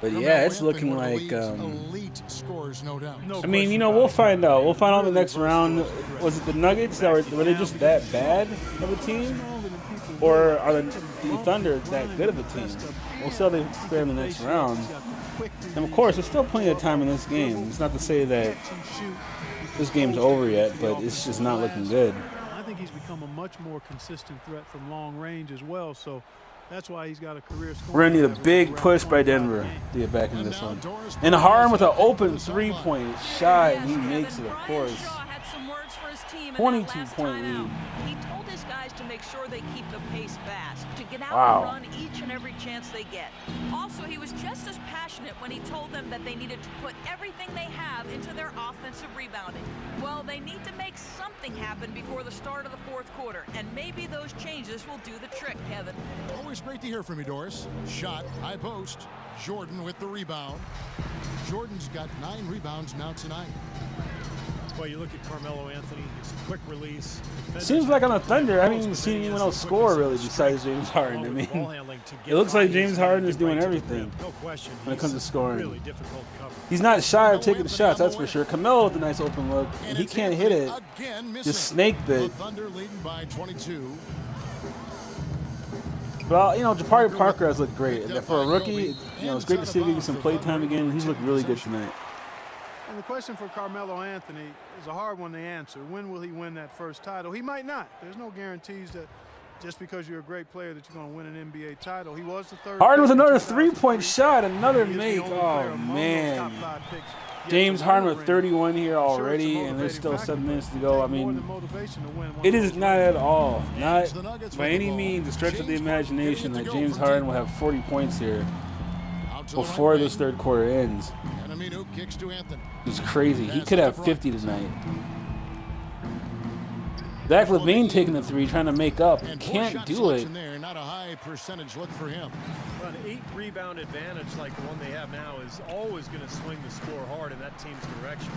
But yeah, it's looking like elite scores, no doubt. I mean, you know, we'll find out. We'll find out in the next round. Was it the Nuggets that were they just that bad of a team, or are the Thunder that good of a team? We'll see how they fare in the next round. And of course, there's still plenty of time in this game. It's not to say that this game's over yet, but it's just not looking good. I think he's become a much more consistent threat from long range as well. So that's why he's got a career score. We're going to need a big push by Denver to get back into this one. And Harden with an open three-point shot, and he makes it, of course. 22-point lead. He told his guys to make sure they keep the pace fast, to get out Wow. and run each and every chance they get. Also, he was just as passionate when he told them that they needed to put everything they have into their offensive rebounding. Well, they need to make something happen before the start of the fourth quarter, and maybe those changes will do the trick, Kevin. Always great to hear from you, Doris. Shot, high post. Jordan with the rebound. Jordan's got 9 rebounds now tonight. Well, you look at Carmelo Anthony, his quick release. Seems like on the Thunder, I haven't even seen anyone else score really besides James Harden. I mean, it looks like James Harden is doing everything when it comes to scoring. He's not shy of taking the shots, that's for sure. Carmelo with a nice open look, and he can't hit it. Just snake bit. Thunder leading by 22. Well, you know, Jabari Parker has looked great. And for a rookie, you know, it's great to see him getting some play time again. He's looked really good tonight. And the question for Carmelo Anthony is a hard one to answer. When will he win that first title? He might not. There's no guarantees that just because you're a great player that you're going to win an NBA title. He was the third. Harden with another three-point shot, another make. Oh, man. James Harden with 31 here already, and there's still 7 minutes to go. I mean, it is not at all, not by any means a stretch of the imagination that James Harden will have 40 points here before this third quarter ends. It's crazy. He could have 50 tonight. Zach LaVine taking the 3, trying to make up. Can't do it. Not a high percentage look for him. An 8-rebound advantage like the one they have now is always going to swing the score hard in that team's direction.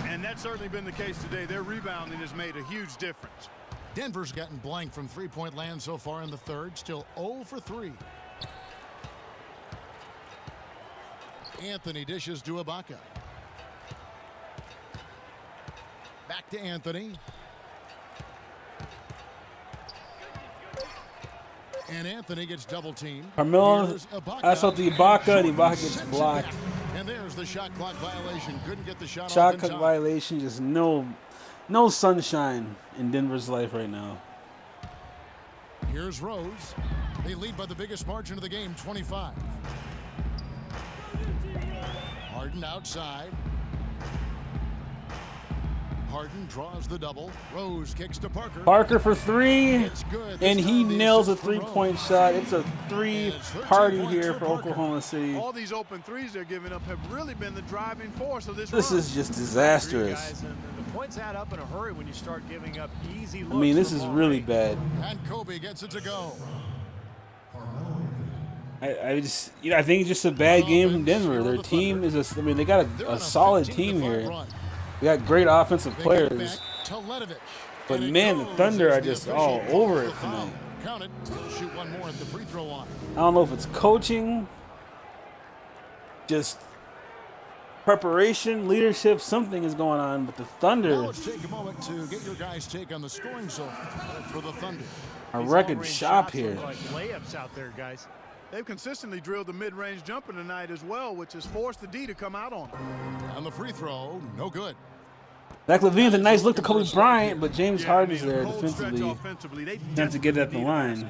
And that's certainly been the case today. Their rebounding has made a huge difference. Denver's gotten blank from three-point land so far in the third. Still 0 for 3. Anthony dishes to Ibaka. Back to Anthony. And Anthony gets double teamed. Carmelo, that's out the Ibaka, and Ibaka gets blocked. And there's the shot clock violation. Couldn't get the shot Shot off clock in time. violation. Just no sunshine in Denver's life right now. Here's Rose. They lead by the biggest margin of the game, 25. Harden outside. Harden draws the double. Rose kicks to Parker. Parker for 3, and he nails a 3-point shot. It's a 3-party here for Oklahoma City. All these open threes they're giving up have really been the driving force of this This run. is just disastrous. The points add up in a hurry when you start giving up easy looks. I mean, this is really bad. And Kobe gets it to go. I just, you know, I think it's just a bad game from Denver. Their team is I mean, they got a solid team here. They got great offensive players. But man, the Thunder are just all over it tonight. Count it. He'll shoot one more at the free throw line. I don't know if it's coaching, just preparation, leadership, something is going on. But the Thunder, Now let's take a moment to get your guys' take on the scoring so far for the Thunder. a record shop here. Like layups out there, guys. They've consistently drilled the mid-range jumper tonight as well, which has forced the D to come out on them. On the free throw, no good. Zach LaVine's a nice look to Kobe Bryant, but James Harden's there defensively. Tends to get at the line.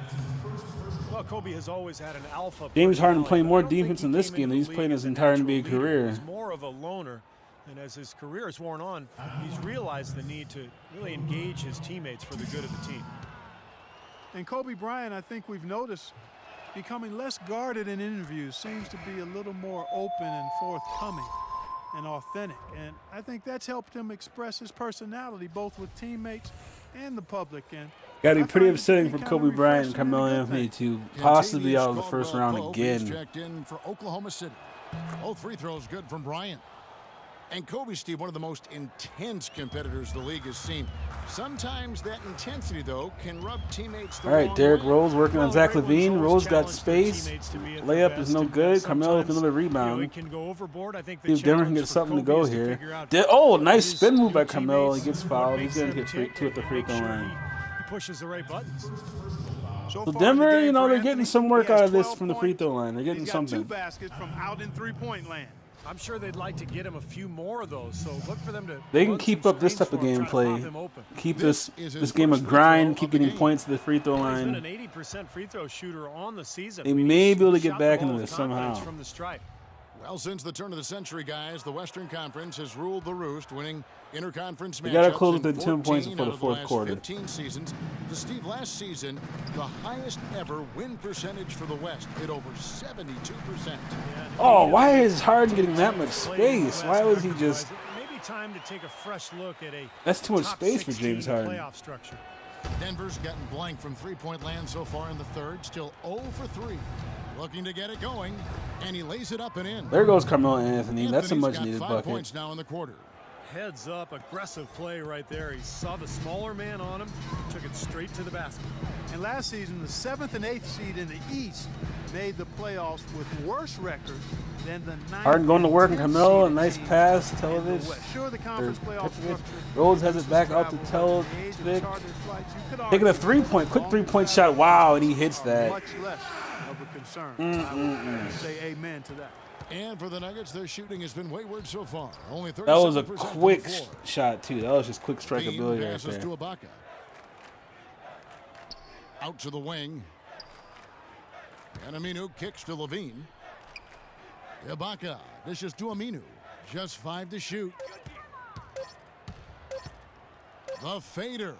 Well, Kobe has always had an alpha. James Harden playing more defense in this game than he's played his entire NBA career. He's more of a loner, and as his career has worn on, he's realized the need to really engage his teammates for the good of the team. And Kobe Bryant, I think we've noticed, becoming less guarded in interviews, seems to be a little more open and forthcoming and authentic. And I think that's helped him express his personality both with teammates and the public. And Got to be pretty upsetting for Kobe Bryant and Carmelo Anthony to possibly be out of the first round again. Checked in for Oklahoma City. Both free throws good from Bryant. And Kobe, Steve, one of the most intense competitors the league has seen. Sometimes that intensity, though, can rub teammates the All right, wrong Derrick way. Rose working on Zach LaVine. Rose got space. Layup is no good. Carmelo with another rebound. See if Denver can get something to go here. Oh, nice spin move by Carmelo. He gets fouled. He's going to hit two at the free throw line. He pushes the right buttons. So Denver, you know, they're getting some work out of this from the free throw line. They're getting He's got something. 2 baskets from out in three-point land. I'm sure they'd like to get him a few more of those, so look for them to. They can keep up this type of gameplay. Keep this game a grind. Keep getting points to the free throw line. He's been an 80% free throw shooter on the season. They may be able to get back into this somehow. From the stripe. Well, since the turn of the century, guys, the Western Conference has ruled the roost, winning interconference matchups. You got to close in within 10 points 14 before the out of fourth last quarter. 15 seasons. To Steve, last season, the highest ever win percentage for the West, hit over 72%. Oh, why is Harden getting that much space? Why was he just? Maybe time to take a fresh look at a. That's too much space for James Harden. Playoff structure. Denver's gotten blank from three-point land so far in the third, still 0 for 3. Looking to get it going, and he lays it up and in. There goes Carmelo Anthony. That's a much-needed got 5 bucket. points now in the quarter. Heads up, aggressive play right there. He saw the smaller man on him, took it straight to the basket. And last season, the 7th and 8th seed in the East made the playoffs with worse records than the 9th. Harden going to work, and Carmelo, a nice team pass. in the Television. West. Sure, the conference playoff structure. Rose has it back out to Television. Taking a three-point, quick three-point shot. Wow, and he hits that. Much less of a concern. I would say amen to that. And for the Nuggets, their shooting has been wayward so far. Only 37% That was a from the quick floor. shot, too. That was just quick strikeability right passes there. to Ibaka. Out to the wing. And Aminu kicks to Levine. Ibaka dishes to Aminu. Just 5 to shoot. The fader.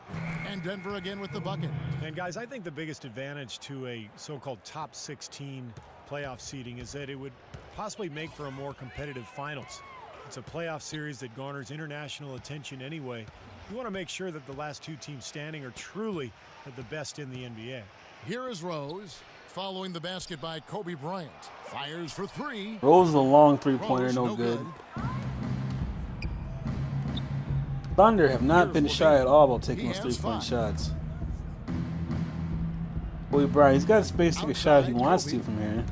And Denver again with the bucket. And guys, I think the biggest advantage to a so-called top 16 playoff seeding is that it would possibly make for a more competitive finals. It's a playoff series that garners international attention anyway. You want to make sure that the last 2 teams standing are truly the best in the NBA. Here is Rose, following the basket by Kobe Bryant. Fires for 3. Rose is a long three-pointer, Rose, no good. Thunder have not been shy at all about taking those three-point shots. Kobe Bryant, he's got space to take a shot if he wants to from here.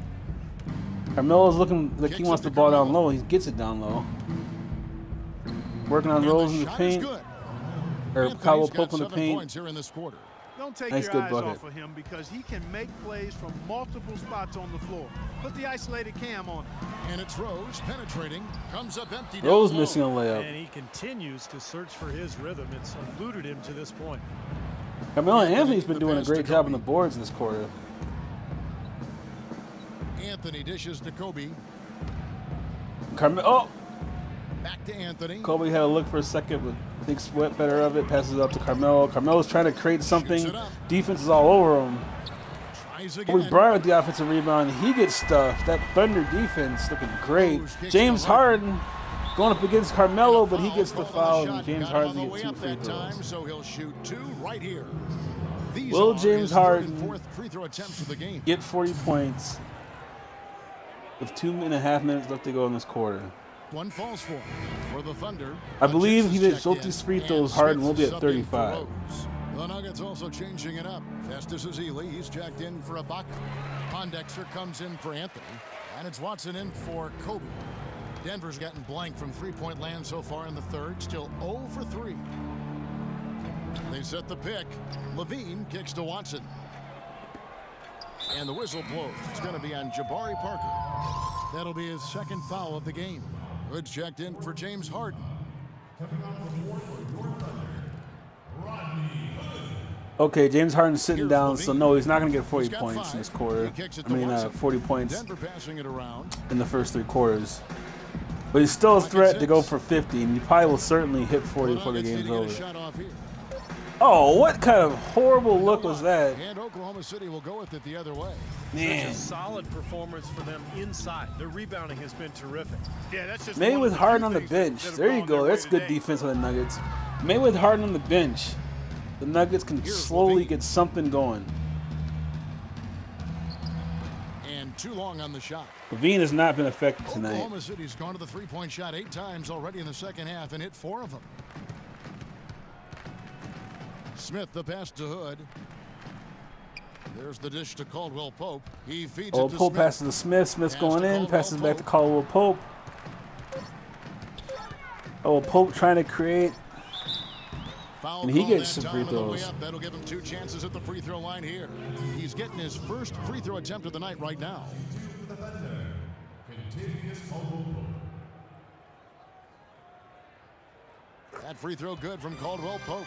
Carmelo's looking like he wants the ball down low. He gets it down low. Working on Rose in the paint. Or Caldwell Pope in the paint. Don't take Nice, your good eyes bucket. off of him because he can make plays from multiple spots on the floor. Put the isolated cam on him. And it's Rose penetrating. Comes up empty. Rose down missing a low. layup. And he continues to search for his rhythm. It's eluded him to this point. Carmelo Anthony's been doing a great job on the boards in this quarter. Anthony dishes to Kobe. Oh! Back to Anthony. Kobe had a look for a second, but thinks Sweat better of it. Passes it up to Carmelo. Carmelo's trying to create something. Defense is all over him. Kobe Bryant with the offensive rebound. He gets stuffed. That Thunder defense looking great. James Harden going up against Carmelo, but he gets the foul, and James Harden gets 2 free throws. So he'll shoot 2 right here. Will James Harden free throw attempts of the game. get 40 points with 2.5 minutes left to go in this quarter? 1 falls for the Thunder. I believe he did Schulte's free throws. Harden will be at 35. The Nuggets also changing it up. Festus Ezeli, he's jacked in for Ibaka. Pondexter comes in for Anthony. And it's Watson in for Kobe. Denver's gotten blank from three-point land so far in the third. Still 0 for 3. They set the pick. Levine kicks to Watson. And the whistle blows. It's going to be on Jabari Parker. That'll be his second foul of the game. Hood's checked in for James Harden. Okay, James Harden's sitting down, so no, he's not going to get 40 points in this quarter. I mean, 40 points in the first 3 quarters. But he's still a threat to go for 50, and he probably will certainly hit 40 before the game's over. Oh, what kind of horrible look was that? And Oklahoma City will go with it the other way. Man. Such a solid performance for them inside. Their rebounding has been terrific. Yeah, that's just May with Harden on the bench. There you go. That's good defense on the Nuggets. May with Harden on the bench. The Nuggets can slowly get something going. And too long on the shot. Levine has not been effective tonight. Oklahoma City's gone to the three-point shot 8 times already in the second half and hit 4 of them. Smith the pass to Hood. There's the dish to Caldwell Pope. He feeds it to Pope Smith. passes to Smith. Smith's going in. Passes back to Caldwell Pope. Pope trying to create. And he gets some free throws. That'll give him 2 chances at the free throw line here. He's getting his first free throw attempt of the night right now. That free throw good from Caldwell Pope.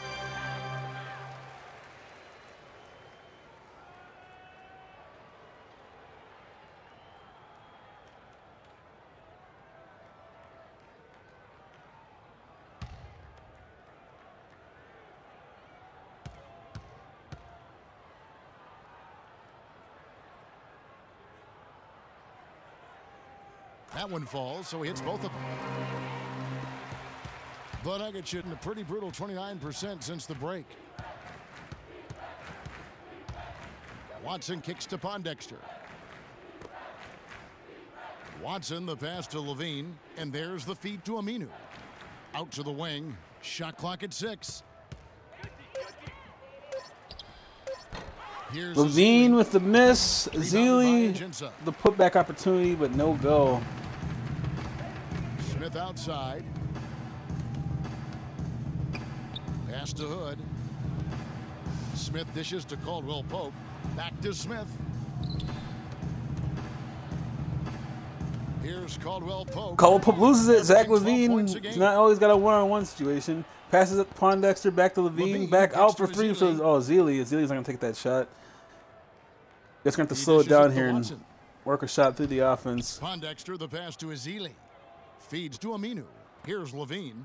That one falls, so he hits both of them. The Nuggets shooting a pretty brutal 29% since the break. Watson kicks to Pondexter. Watson the pass to Levine, and there's the feed to Aminu. Out to the wing, shot clock at 6. Here's Levine with the miss. Ezeli, the putback opportunity, but no go. Smith outside. Pass to Hood. Smith dishes to Caldwell Pope. Back to Smith. Here's Caldwell Pope. Caldwell Pope loses it. Zach LaVine. He's not always got a one-on-one situation. Passes it to Pondexter, back to Levine, back out for 3. So, Ezeli's not going to take that shot. Just going to have to slow it down here and work a shot through the offense. Pondexter, the pass to Ezeli. Feeds to Aminu. Here's Levine.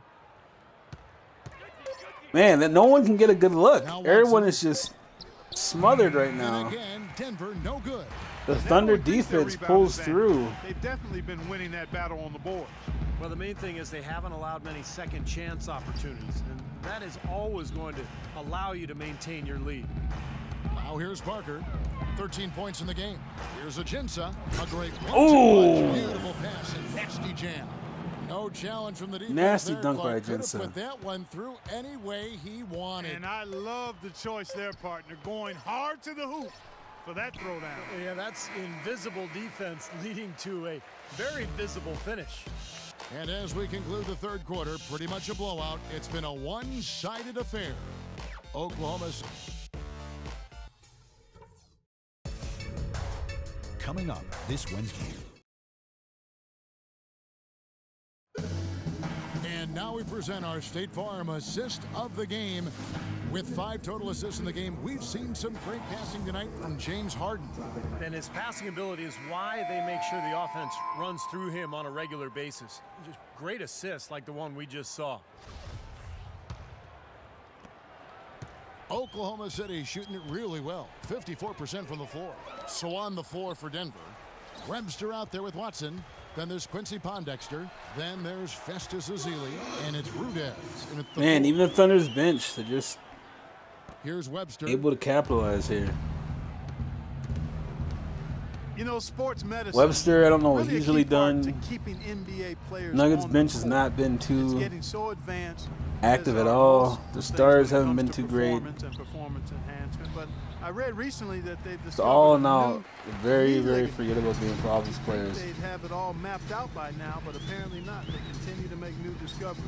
Man, that no one can get a good look. Everyone is just smothered right now. And again, Denver, no good. The Thunder defense pulls through. They've definitely been winning that battle on the board. Well, the main thing is they haven't allowed many second chance opportunities, and that is always going to allow you to maintain your lead. Now here's Parker. 13 points in the game. Here's Ajinça. A great one-two punch. Beautiful pass and nasty jam. No challenge from the defense. Nasty there. dunk by Clark could have Ajinça. put that one through any way he wanted. And I love the choice there, partner. Going hard to the hoop for that throwdown. Yeah, that's invisible defense leading to a very visible finish. And as we conclude the third quarter, pretty much a blowout. It's been a one-sided affair. Oklahoma City. Coming up this Wednesday. And now we present our State Farm assist of the game. With 5 total assists in the game, we've seen some great passing tonight from James Harden. And his passing ability is why they make sure the offense runs through him on a regular basis. Just great assists like the one we just saw. Oklahoma City shooting it really well. 54% from the floor. So on the floor for Denver. Webster out there with Watson. Then there's Quincy Pondexter. Then there's Festus Ezeli. And it's Rudez. Man, even the Thunder's bench, they're just here's Webster. able to capitalize here. You know, sports medicine. Webster, I don't know what really he's really done. to keeping NBA players Nuggets on bench the has court. not been It's too getting so advanced. active as at are all. most The things stars when it haven't comes been to too great. performance and performance enhancement. But I read recently that they've It's discovered all a now new a very, knee very ligament. forgettable game for all these I think players. they'd have it all mapped out by now, but apparently not. They continue to make new discoveries.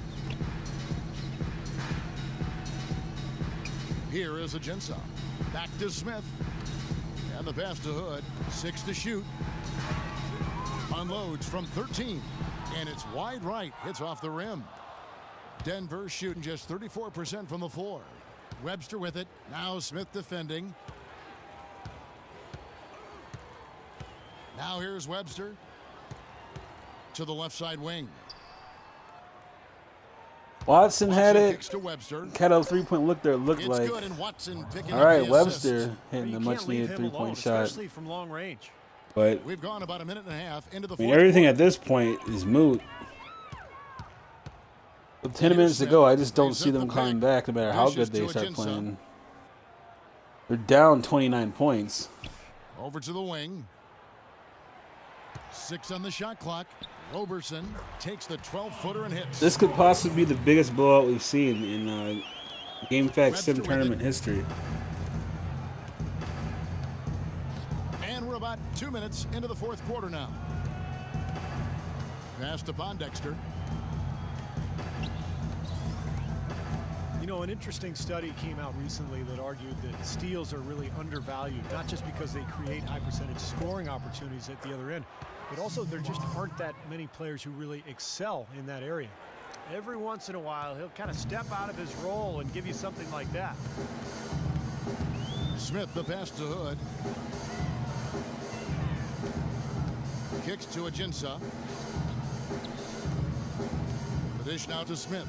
Here is Ajinça. Back to Smith. And the pass to Hood. 6 to shoot. Unloads from 13. And it's wide right. Hits off the rim. Denver shooting just 34% from the floor. Webster with it. Now Smith defending. Now here's Webster. To the left side wing. Watson had it. Kicks to Webster. Had a three-point look there. It looked It's like. good, and Watson picking All up right, the Webster assist. hitting a You can't leave much-needed him alone, three-point shot. especially from long range. But We've gone about a minute and a half into the I mean, fourth everything quarter. at this point is moot. With 10 minutes to go, I just don't see them coming back no matter how good they start playing. They're down 29 points. Over to the wing. 6 on the shot clock. Roberson takes the 12-footer and hits. This could possibly be the biggest blowout we've seen in Gamefaqs Sim tournament history. And we're about 2 minutes into the fourth quarter now. Pass to Pondexter. You know, an interesting study came out recently that argued that steals are really undervalued, not just because they create high percentage scoring opportunities at the other end, but also there just aren't that many players who really excel in that area. Every once in a while, he'll kind of step out of his role and give you something like that. Smith the pass to Hood. Kicks to Ajinça. The dish now to Smith.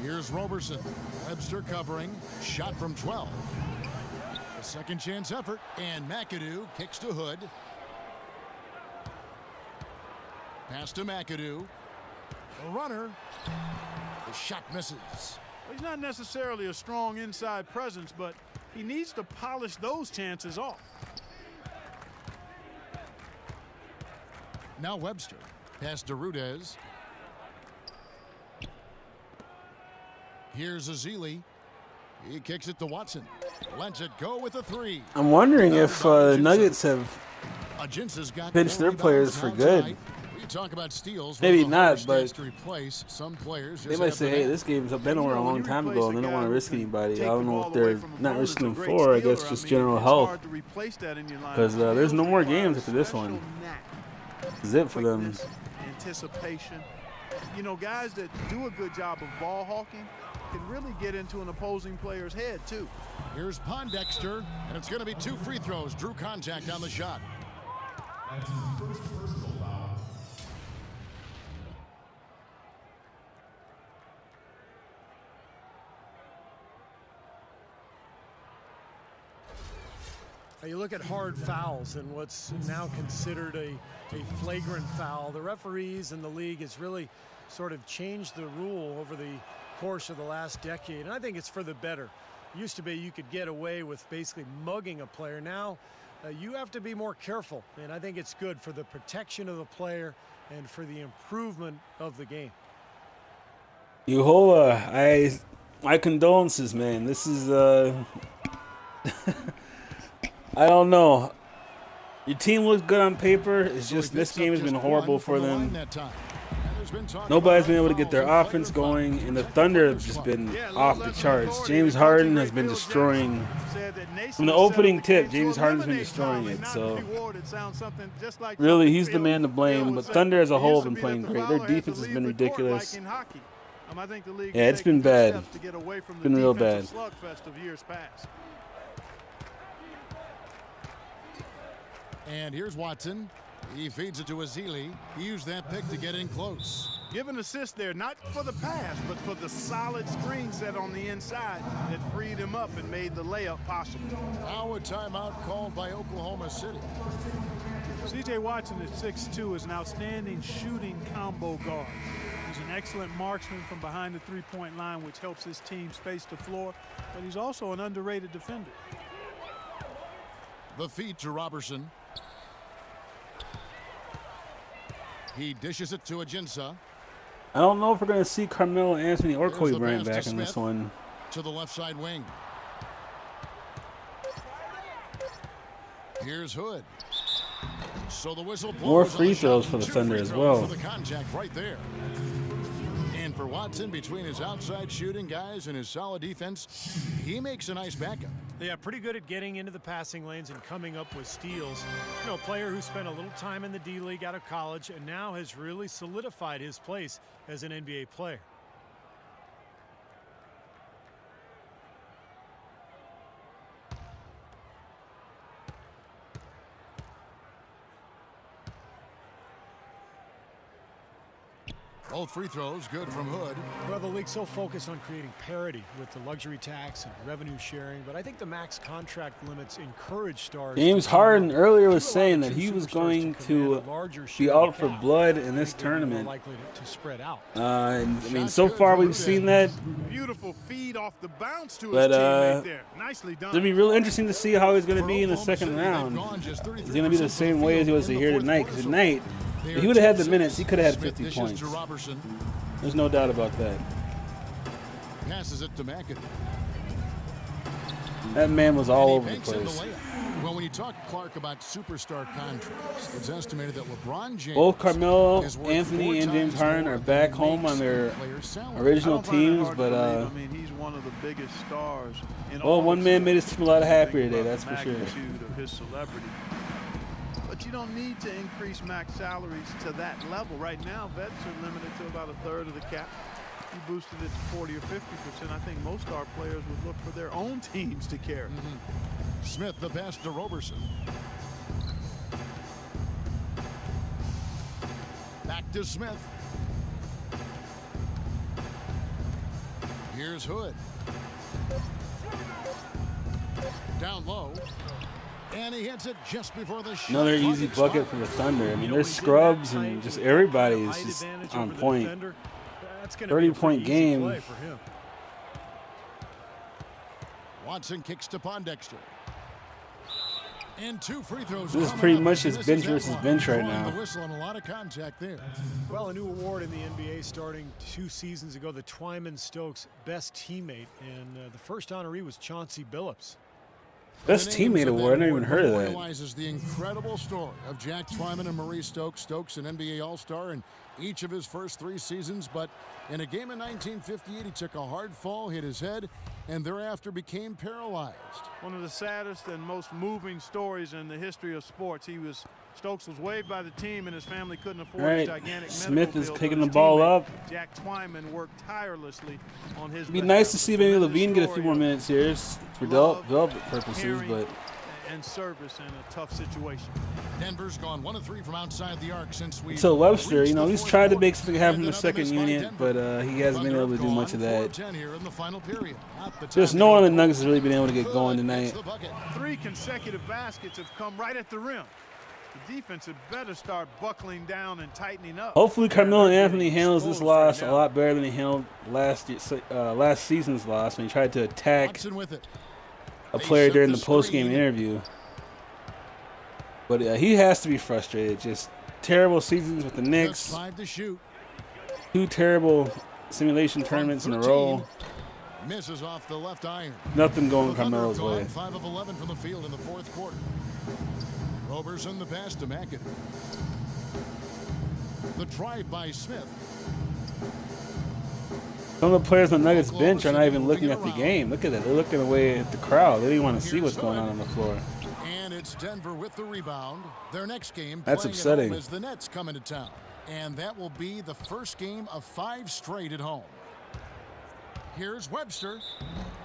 Here's Roberson. Webster covering. Shot from 12. A second chance effort. And McAdoo kicks to Hood. Pass to McAdoo. A runner. The shot misses. He's not necessarily a strong inside presence, but he needs to polish those chances off. Now Webster. Pass to Rudez. Here's Azili. He kicks it to Watson. Lets it go with a 3. I'm wondering if Nuggets have Ajinça's got benched their 4 players rebounds for now good. tonight. We talk about steals. Maybe one of the not, hardest but stats to replace. Some players they just might have say, the hey, knack. this game's been over a long time ago, and they don't want to risk anybody. I don't know what Take they're the ball away from not opponents, risking a them great for. I stealer. guess just mean, general it's health. hard to replace that in your lineup. Because there's no more Steals games after this require one. special knack, This is it for them. quickness, anticipation. You know, guys that do a good job of ball hawking can really get into an opposing player's head, too. Here's Pondexter, and it's going to be 2 free throws. Drew contact on the shot. You look at hard fouls and what's now considered a flagrant foul. The referees and the league has really sort of changed the rule over the course of the last decade, and I think it's for the better. It used to be you could get away with basically mugging a player. Now you have to be more careful, and I think it's good for the protection of the player and for the improvement of the game. Uhoa, my condolences, man. This is I don't know. Your team looks good on paper. It's just this game has been horrible for them. Nobody's been able to get their offense going, and the Thunder have just been off the charts. James Harden has been destroying. From the opening tip, James Harden's been destroying it. So really, he's the man to blame. But Thunder as a whole have been playing great. Their defense has been ridiculous. Yeah, it's been bad. It's been real bad. And here's Watson. He feeds it to Azili. He used that pick to get in close. Give an assist there, not for the pass, but for the solid screen set on the inside that freed him up and made the layup possible. Now a timeout called by Oklahoma City. C.J. Watson at 6'2" is an outstanding shooting combo guard. He's an excellent marksman from behind the three-point line, which helps his team space the floor, but he's also an underrated defender. The feed to Robertson. He dishes it to Ajinça. I don't know if we're going to see Carmelo Anthony or Here's Kobe the Bryant pass to back in this Smith. one. To the left side wing. Here's Hood. So the whistle blows. More on free the throws shot. for the 2 Thunder free as throws well. For the contact right there. And for Watson, between his outside shooting guys and his solid defense, he makes a nice backup. Yeah, pretty good at getting into the passing lanes and coming up with steals. You know, a player who spent a little time in the D-League out of college and now has really solidified his place as an NBA player. Both free throws good from Hood. Well, the league's so focused on creating parity with the luxury tax and revenue sharing, but I think the max contract limits encourage stars. James Harden earlier was saying that he was going to be out for blood in this tournament. Likely to spread out. And I mean, so far we've seen that. Beautiful feed off the bounce to But, his teammate there. Nicely done. It'll be real interesting to see how he's going to be in the second round. He's going to be the same way as he was here tonight. Because tonight, if he would have had the minutes, he could have had 50 points. There's no doubt about that. Passes it to McAdoo. That man was all over the place. Well, when you talk, Clark, about superstar contracts, it's estimated that LeBron James. Both Carmelo Anthony and James Harden are back home on their original teams, but I mean, he's one of the biggest stars. Well, one man made his team a lot happier today, that's for sure. Magnitude of his celebrity. But you don't need to increase max salaries to that level. Right now, vets are limited to about a third of the cap. You boosted it to 40 or 50%. I think most star players would look for their own teams to carry. Smith, the pass to Roberson. Back to Smith. Here's Hood. Down low. And he hits it just before the shot. Another easy bucket for the Thunder. I mean, there's scrubs and just everybody is just on point. 30-point game. Watson kicks to Pondexter. And 2 free throws. This is pretty much just bench versus bench right now. The whistle and a lot of contact there. Well, a new award in the NBA starting 2 seasons ago, the Twyman-Stokes Best Teammate, and the first honoree was Chauncey Billups. Best Teammate award, I never even heard of that. Realizes the incredible story of Jack Twyman and Maurice Stokes. Stokes, an NBA All-Star in each of his first 3 seasons, but in a game in 1958, he took a hard fall, hit his head, and thereafter became paralyzed. One of the saddest and most moving stories in the history of sports. Stokes was waived by the team, and his family couldn't afford All a right, gigantic Smith medical is bill, picking but the his ball teammate, up. Jack Twyman worked tirelessly on his It'd be behalf. nice to see maybe Tremendous Levine get a few story more of minutes here for love, development purposes, caring, but and service in a tough situation. Denver's gone 1 of 3 from outside the arc since we. so Webster, you know, he's tried to make something happen in the second unit, but he hasn't been able to do much of that. Just no one on the Nuggets has really been able to get going tonight. 3 consecutive baskets have come right at the rim. The defense had better start buckling down and tightening up. Hopefully Carmelo Anthony handles this loss a lot better than he handled last season's loss when he tried to attack a player during the post-game interview. But he has to be frustrated. Just terrible seasons with the Knicks. 2 terrible simulation tournaments in a row. Misses off the left iron. Nothing going Carmelo's way. 5 of 11 from the field in the 4th quarter. Roberson the pass to McAdoo. The drive by Smith. Some of the players on the Nuggets bench are not even looking at the game. Look at that. They're looking away at the crowd. They don't even want to see what's going on the floor. And it's Denver with the rebound. Their next game That's upsetting. as the Nets come into town. And that will be the first game of 5 straight at home. Here's Webster.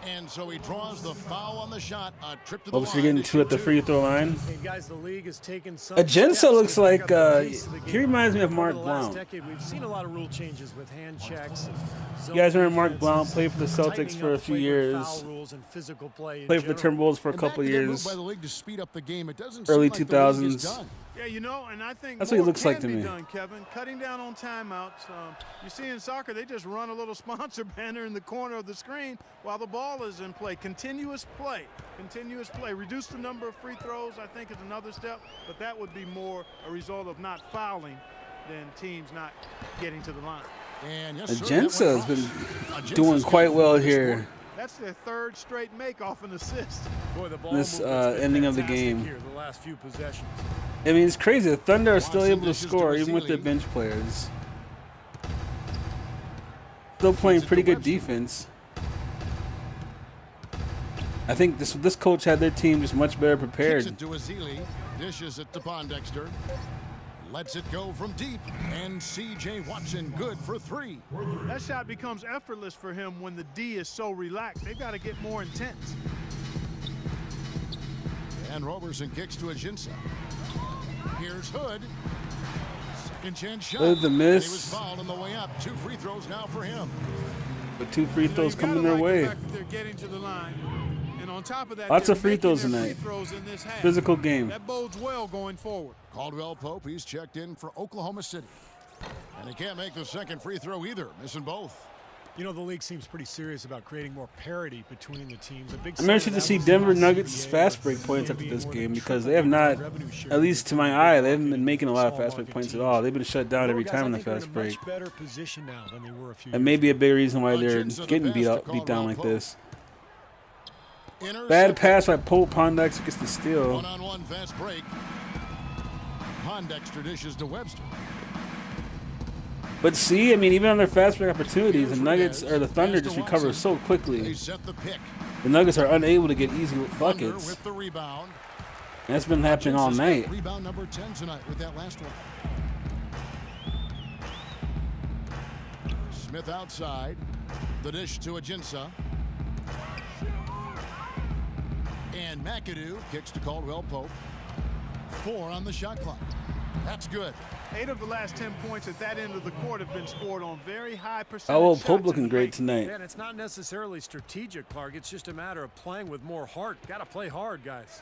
And so he draws the foul on the shot. A trip to the Webster getting 2 at the free throw line. Hey guys, the league has taken some Ajinça looks like he reminds me of Mark Blount. We've seen a lot of rule changes with hand checks. You guys remember Mark Blount played for the Celtics for a few years. Played for the Timberwolves for a couple years. By the league to speed up the game. It doesn't Early seem like the league is 2000s. done. Yeah, you know, and I think that's what he more looks like can to be me. done, Kevin. Cutting down on timeouts. You see in soccer, they just run a little sponsor banner in the corner of the screen while the ball is in play. Continuous play. Continuous play. Reduce the number of free throws, I think, is another step, but that would be more a result of not fouling than teams not getting to the line. And yes, sir, Agenza has been doing quite well here. That's their third straight make off an assist. Boy, the ball This movement's been ending of the fantastic game. here, the last few possessions. I mean, it's crazy. The Thunder are still Watson able to dishes to score even with their Vasily. bench players. Still playing Feeds it pretty to good Webster. defense. I think this coach had their team just much better Kicks prepared. it to Azili. Dishes it to Pondexter. Lets it go from deep. And C.J. Watson good for 3. That shot becomes effortless for him when the D is so relaxed. They've got to get more intense. And Roberson kicks to Aginsa. Here's Hood. Second chance shot. Hood the And miss. he was fouled on the way up. 2 free throws now for him. But 2 free throws You gotta coming their like the way. fact that they're getting to the line. And on top of that, Lots they're of free making throws their tonight. free throws in this half. Physical game. That bodes well going forward. Caldwell Pope, he's checked in for Oklahoma City. And he can't make the second free throw either, missing both. You know, the league seems pretty serious about creating more parity between the teams. A big I'm interested to see Denver Nuggets fast break points after this game because they have not, at least to my eye, they haven't been making a lot of fast break points at all. They've been shut down every time in the fast break. Better position now than they were a few And maybe a big reason why they're getting beat down like this. Bad pass by Pope. Pondexter gets the steal. One-on-one fast break. Pondexter dishes to Webster. But see, I mean, even on their fast break opportunities, the Nuggets or the Thunder just recover so They quickly. set the pick. The Nuggets are unable to get easy Thunder buckets. with the rebound. And that's been happening all Aginsa's got night. Rebound number 10 tonight with that last one. Smith outside. The dish to Aginsa. And McAdoo kicks to Caldwell Pope. 4 on the shot clock. That's good. 8 of the last 10 points at that end of the court have been scored on very high percentage Oh, well, shots Pope in looking the great paint. tonight. Yeah, and it's not necessarily strategic, Clark. It's just a matter of playing with more heart. Got to play hard, guys.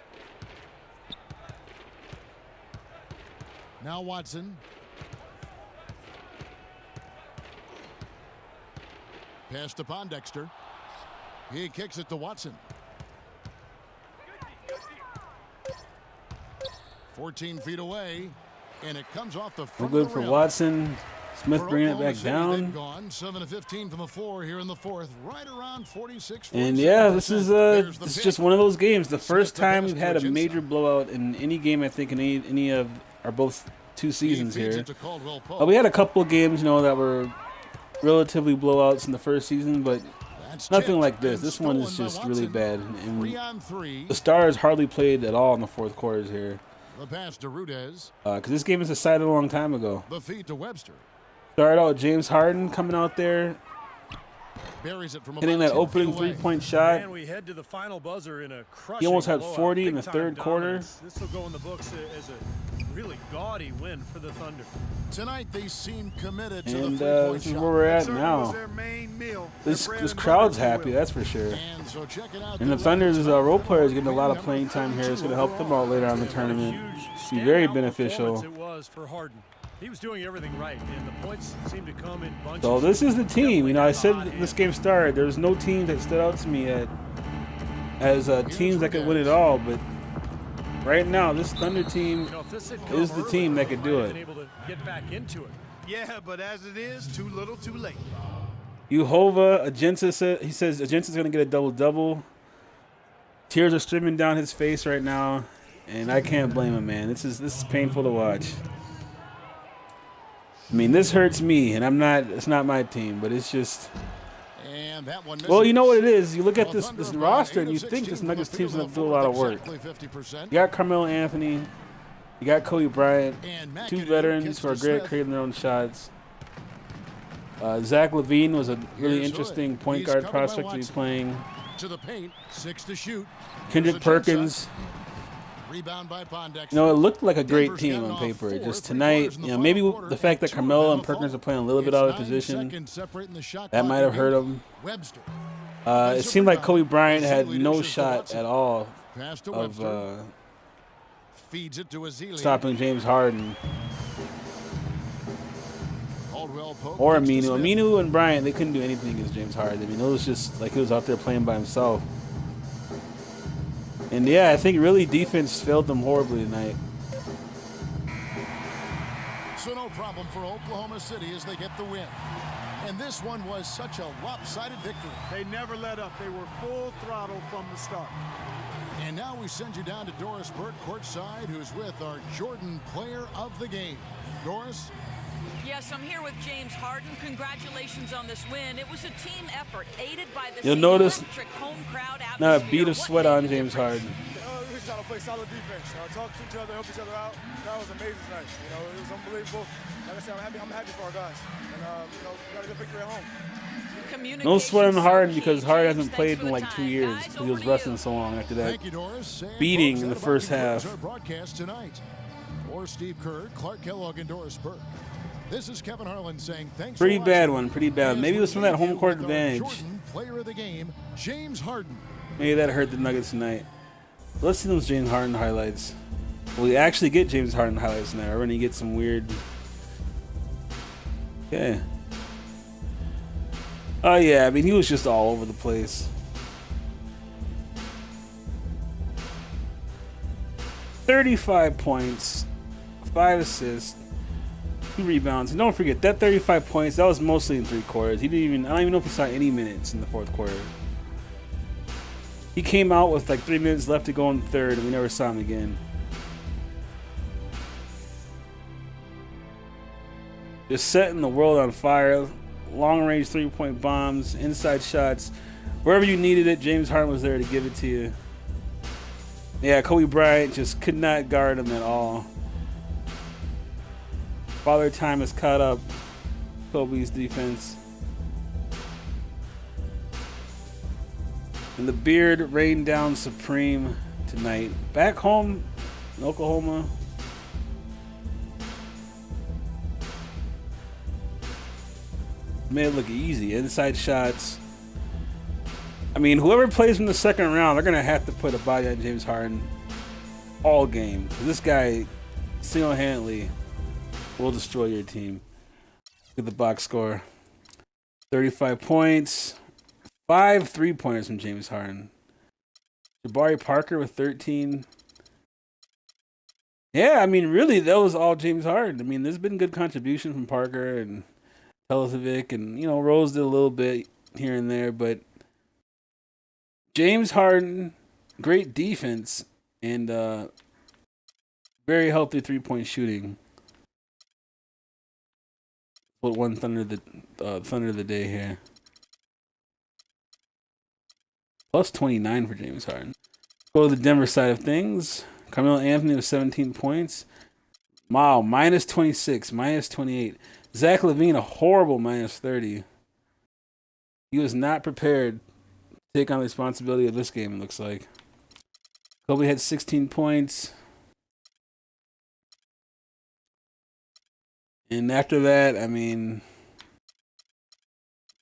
Now Watson. Pass to Pondexter. He kicks it to Watson. 14 feet away, and it comes off the No front good of the for rim. Watson. Smith For bringing it Oklahoma back City, they've down. gone 7 of 15 from the floor here in the fourth, right around 46. And yeah, this is There's the this is pick. just one of those games. The first the time pass we've to had a Aginsa. major blowout in any game, I think, in any of our both 2 seasons He feeds here. it to Caldwell Pope. But we had a couple of games, that were relatively blowouts in the first season, but That's nothing chipped like this. and This one is stolen by just really Watson. bad. 3 And on 3. the Stars hardly played at all in the fourth quarters here. The pass to Rudez. Because this game was decided a long time ago. The feed to Webster. Started out with James Harden coming out there, Buries it from hitting about that 10 opening feet away. three-point shot. And we head to the final buzzer in a crushing He almost had blowout. 40 in the Big-time third quarter. dominance. This will go in the books as a really gaudy win for the Thunder. Tonight they seem committed to And the three-point this is shot. where we're at Certainly was now. their main meal. This Their bread this and crowd's butter, if you happy, will. that's for sure. And so check it out. And the Thunder's role players getting a lot of playing time here. It's going to help them out later on in the tournament. Be very Standout beneficial. performance It was for Harden. He was doing everything right, and the points seemed to come in bunches. So this is the team. I said Definitely this game started. There's no team that stood out to me as teams that could win it all. But right now, this Thunder team You know, if this had come is the earlier, team that they could might do have it. been able to get back into it. Yeah, but as it is, too little, too late. Uhova, Aginsa says Aginsa's going to get a double-double. Tears are streaming down his face right now, and I can't blame him, man. This is painful to watch. I mean, this hurts me, and it's not my team, but it's just. And that one Well, you know what it misses. is. You look at Well, this Thunder by roster, 8 and of you think 16 this from the Nuggets field team's on going the to do a floor, lot of work. exactly 50%. You got Carmelo Anthony. You got Kobe Bryant. And Two McAdoo veterans kicks who are to great at Smith. creating their own shots. Zach LaVine was a really Here's interesting Hood. point He's guard covered by prospect to be Watson. playing. To the paint, 6 to shoot. Kendrick Here's Aginsa. Perkins. Rebound by Pondexter. It looked like a great Denver's team gotten on off paper. 4 Just three-quarters tonight, in the maybe final quarter, the fact that and 2 of Carmelo them and have Perkins are fallen. playing a little bit It's out of 9 position, seconds separating the shot that clock might have hurt remaining. them. Webster. It seemed like Kobe Bryant had Vasily no dishes to shot Watson. at all Pass to of Webster. feeds it to Ezeli. stopping James Harden Caldwell Pope or kicks to Aminu. Smith. Aminu and Bryant, they couldn't do anything against James Harden. I mean, it was just like he was out there playing by himself. And yeah, I think really defense failed them horribly tonight. So no problem for Oklahoma City as they get the win. And this one was such a lopsided victory. They never let up. They were full throttle from the start. And now we send you down to Doris Burke courtside, who's with our Jordan Player of the Game. Doris? Yes, I'm here with James Harden. Congratulations on this win. It was a team effort, aided by the You'll notice electric home crowd not a atmosphere. beat of sweat on James Harden. We just trying to play solid defense. Talk to each other, help each other out. That was amazing tonight. It was unbelievable. Like I said, I'm happy for our guys. And we got a good victory at home. No sweat on Harden because Harden hasn't played in like 2 years. He was resting so long after that Thank you, Doris. And beating folks, in the that first about half. concludes our broadcast tonight. For Steve Kerr, Clark Kellogg, and Doris Burke. This is Kevin Harlan saying thanks Pretty for bad watching. one, pretty bad. As Maybe it was we from that leave home you court with our advantage. Jordan Player of the Game, James Harden. Maybe that hurt the Nuggets tonight. Let's see those James Harden highlights. We actually get James Harden highlights now. We're going to get some weird... Okay. Oh, yeah. I mean, he was just all over the place. 35 points, 5 assists, 2 rebounds. And don't forget, that 35 points, that was mostly in 3 quarters. I don't even know if he saw any minutes in the 4th quarter. He came out with like 3 minutes left to go in the 3rd, and we never saw him again. Just setting the world on fire. Long-range 3-point bombs, inside shots. Wherever you needed it, James Harden was there to give it to you. Yeah, Kobe Bryant just could not guard him at all. Father Time has caught up Kobe's defense. And the beard rained down supreme tonight. Back home in Oklahoma, made it look easy. Inside shots. I mean, whoever plays in the 2nd round, they're going to have to put a body on James Harden all game. This guy single-handedly will destroy your team. Look at the box score. 35 points. 5 3-pointers from James Harden. Jabari Parker with 13. Yeah, I mean, really, that was all James Harden. I mean, there's been good contribution from Parker and Telezovic, and, Rose did a little bit here and there, but James Harden, great defense, and very healthy 3-point shooting. What won Thunder of the day here. Plus 29 for James Harden. Go to the Denver side of things. Carmelo Anthony with 17 points. Wow, minus 26, minus 28. Zach LaVine, a horrible minus 30. He was not prepared to take on the responsibility of this game, it looks like. Kobe had 16 points. And after that, I mean,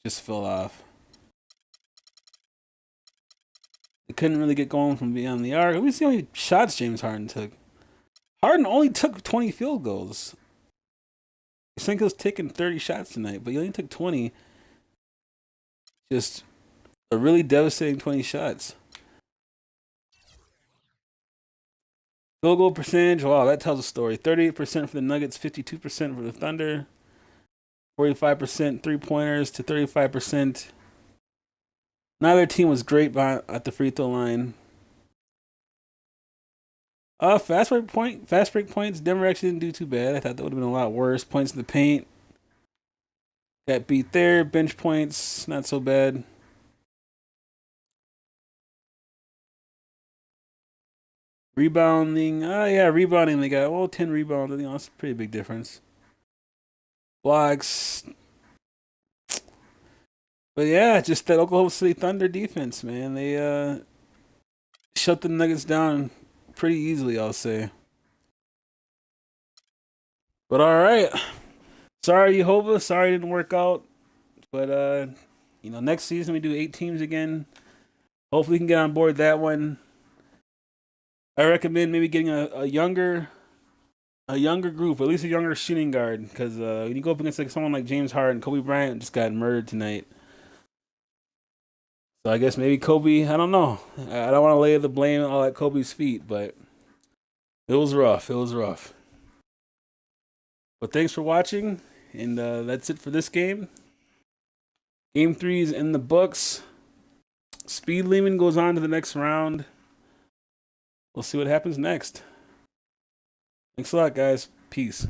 just fell off. They couldn't really get going from beyond the arc. Let me see how many shots James Harden took. Harden only took 20 field goals. I think he was taking 30 shots tonight, but he only took 20. Just a really devastating 20 shots. Field goal percentage, wow, that tells a story. 38% for the Nuggets, 52% for the Thunder. 45% three-pointers to 35%. Neither team was great at the free throw line. Fast break points. Denver actually didn't do too bad. I thought that would have been a lot worse. Points in the paint. Got beat there. Bench points, not so bad. Rebounding. Rebounding. They got 10 rebounds. That's a pretty big difference. Blocks. But yeah, just that Oklahoma City Thunder defense, man. They shut the Nuggets down pretty easily, I'll say. But all right. Sorry, Jehovah. Sorry it didn't work out. But, next season we do 8 teams again. Hopefully we can get on board that one. I recommend maybe getting a younger group, at least a younger shooting guard, because when you go up against like someone like James Harden, Kobe Bryant just got murdered tonight. So I guess maybe Kobe. I don't know. I don't want to lay the blame all at Kobe's feet, but it was rough. It was rough. But thanks for watching, and that's it for this game. Game 3 is in the books. Speed Lehman goes on to the next round. We'll see what happens next. Thanks a lot, guys. Peace.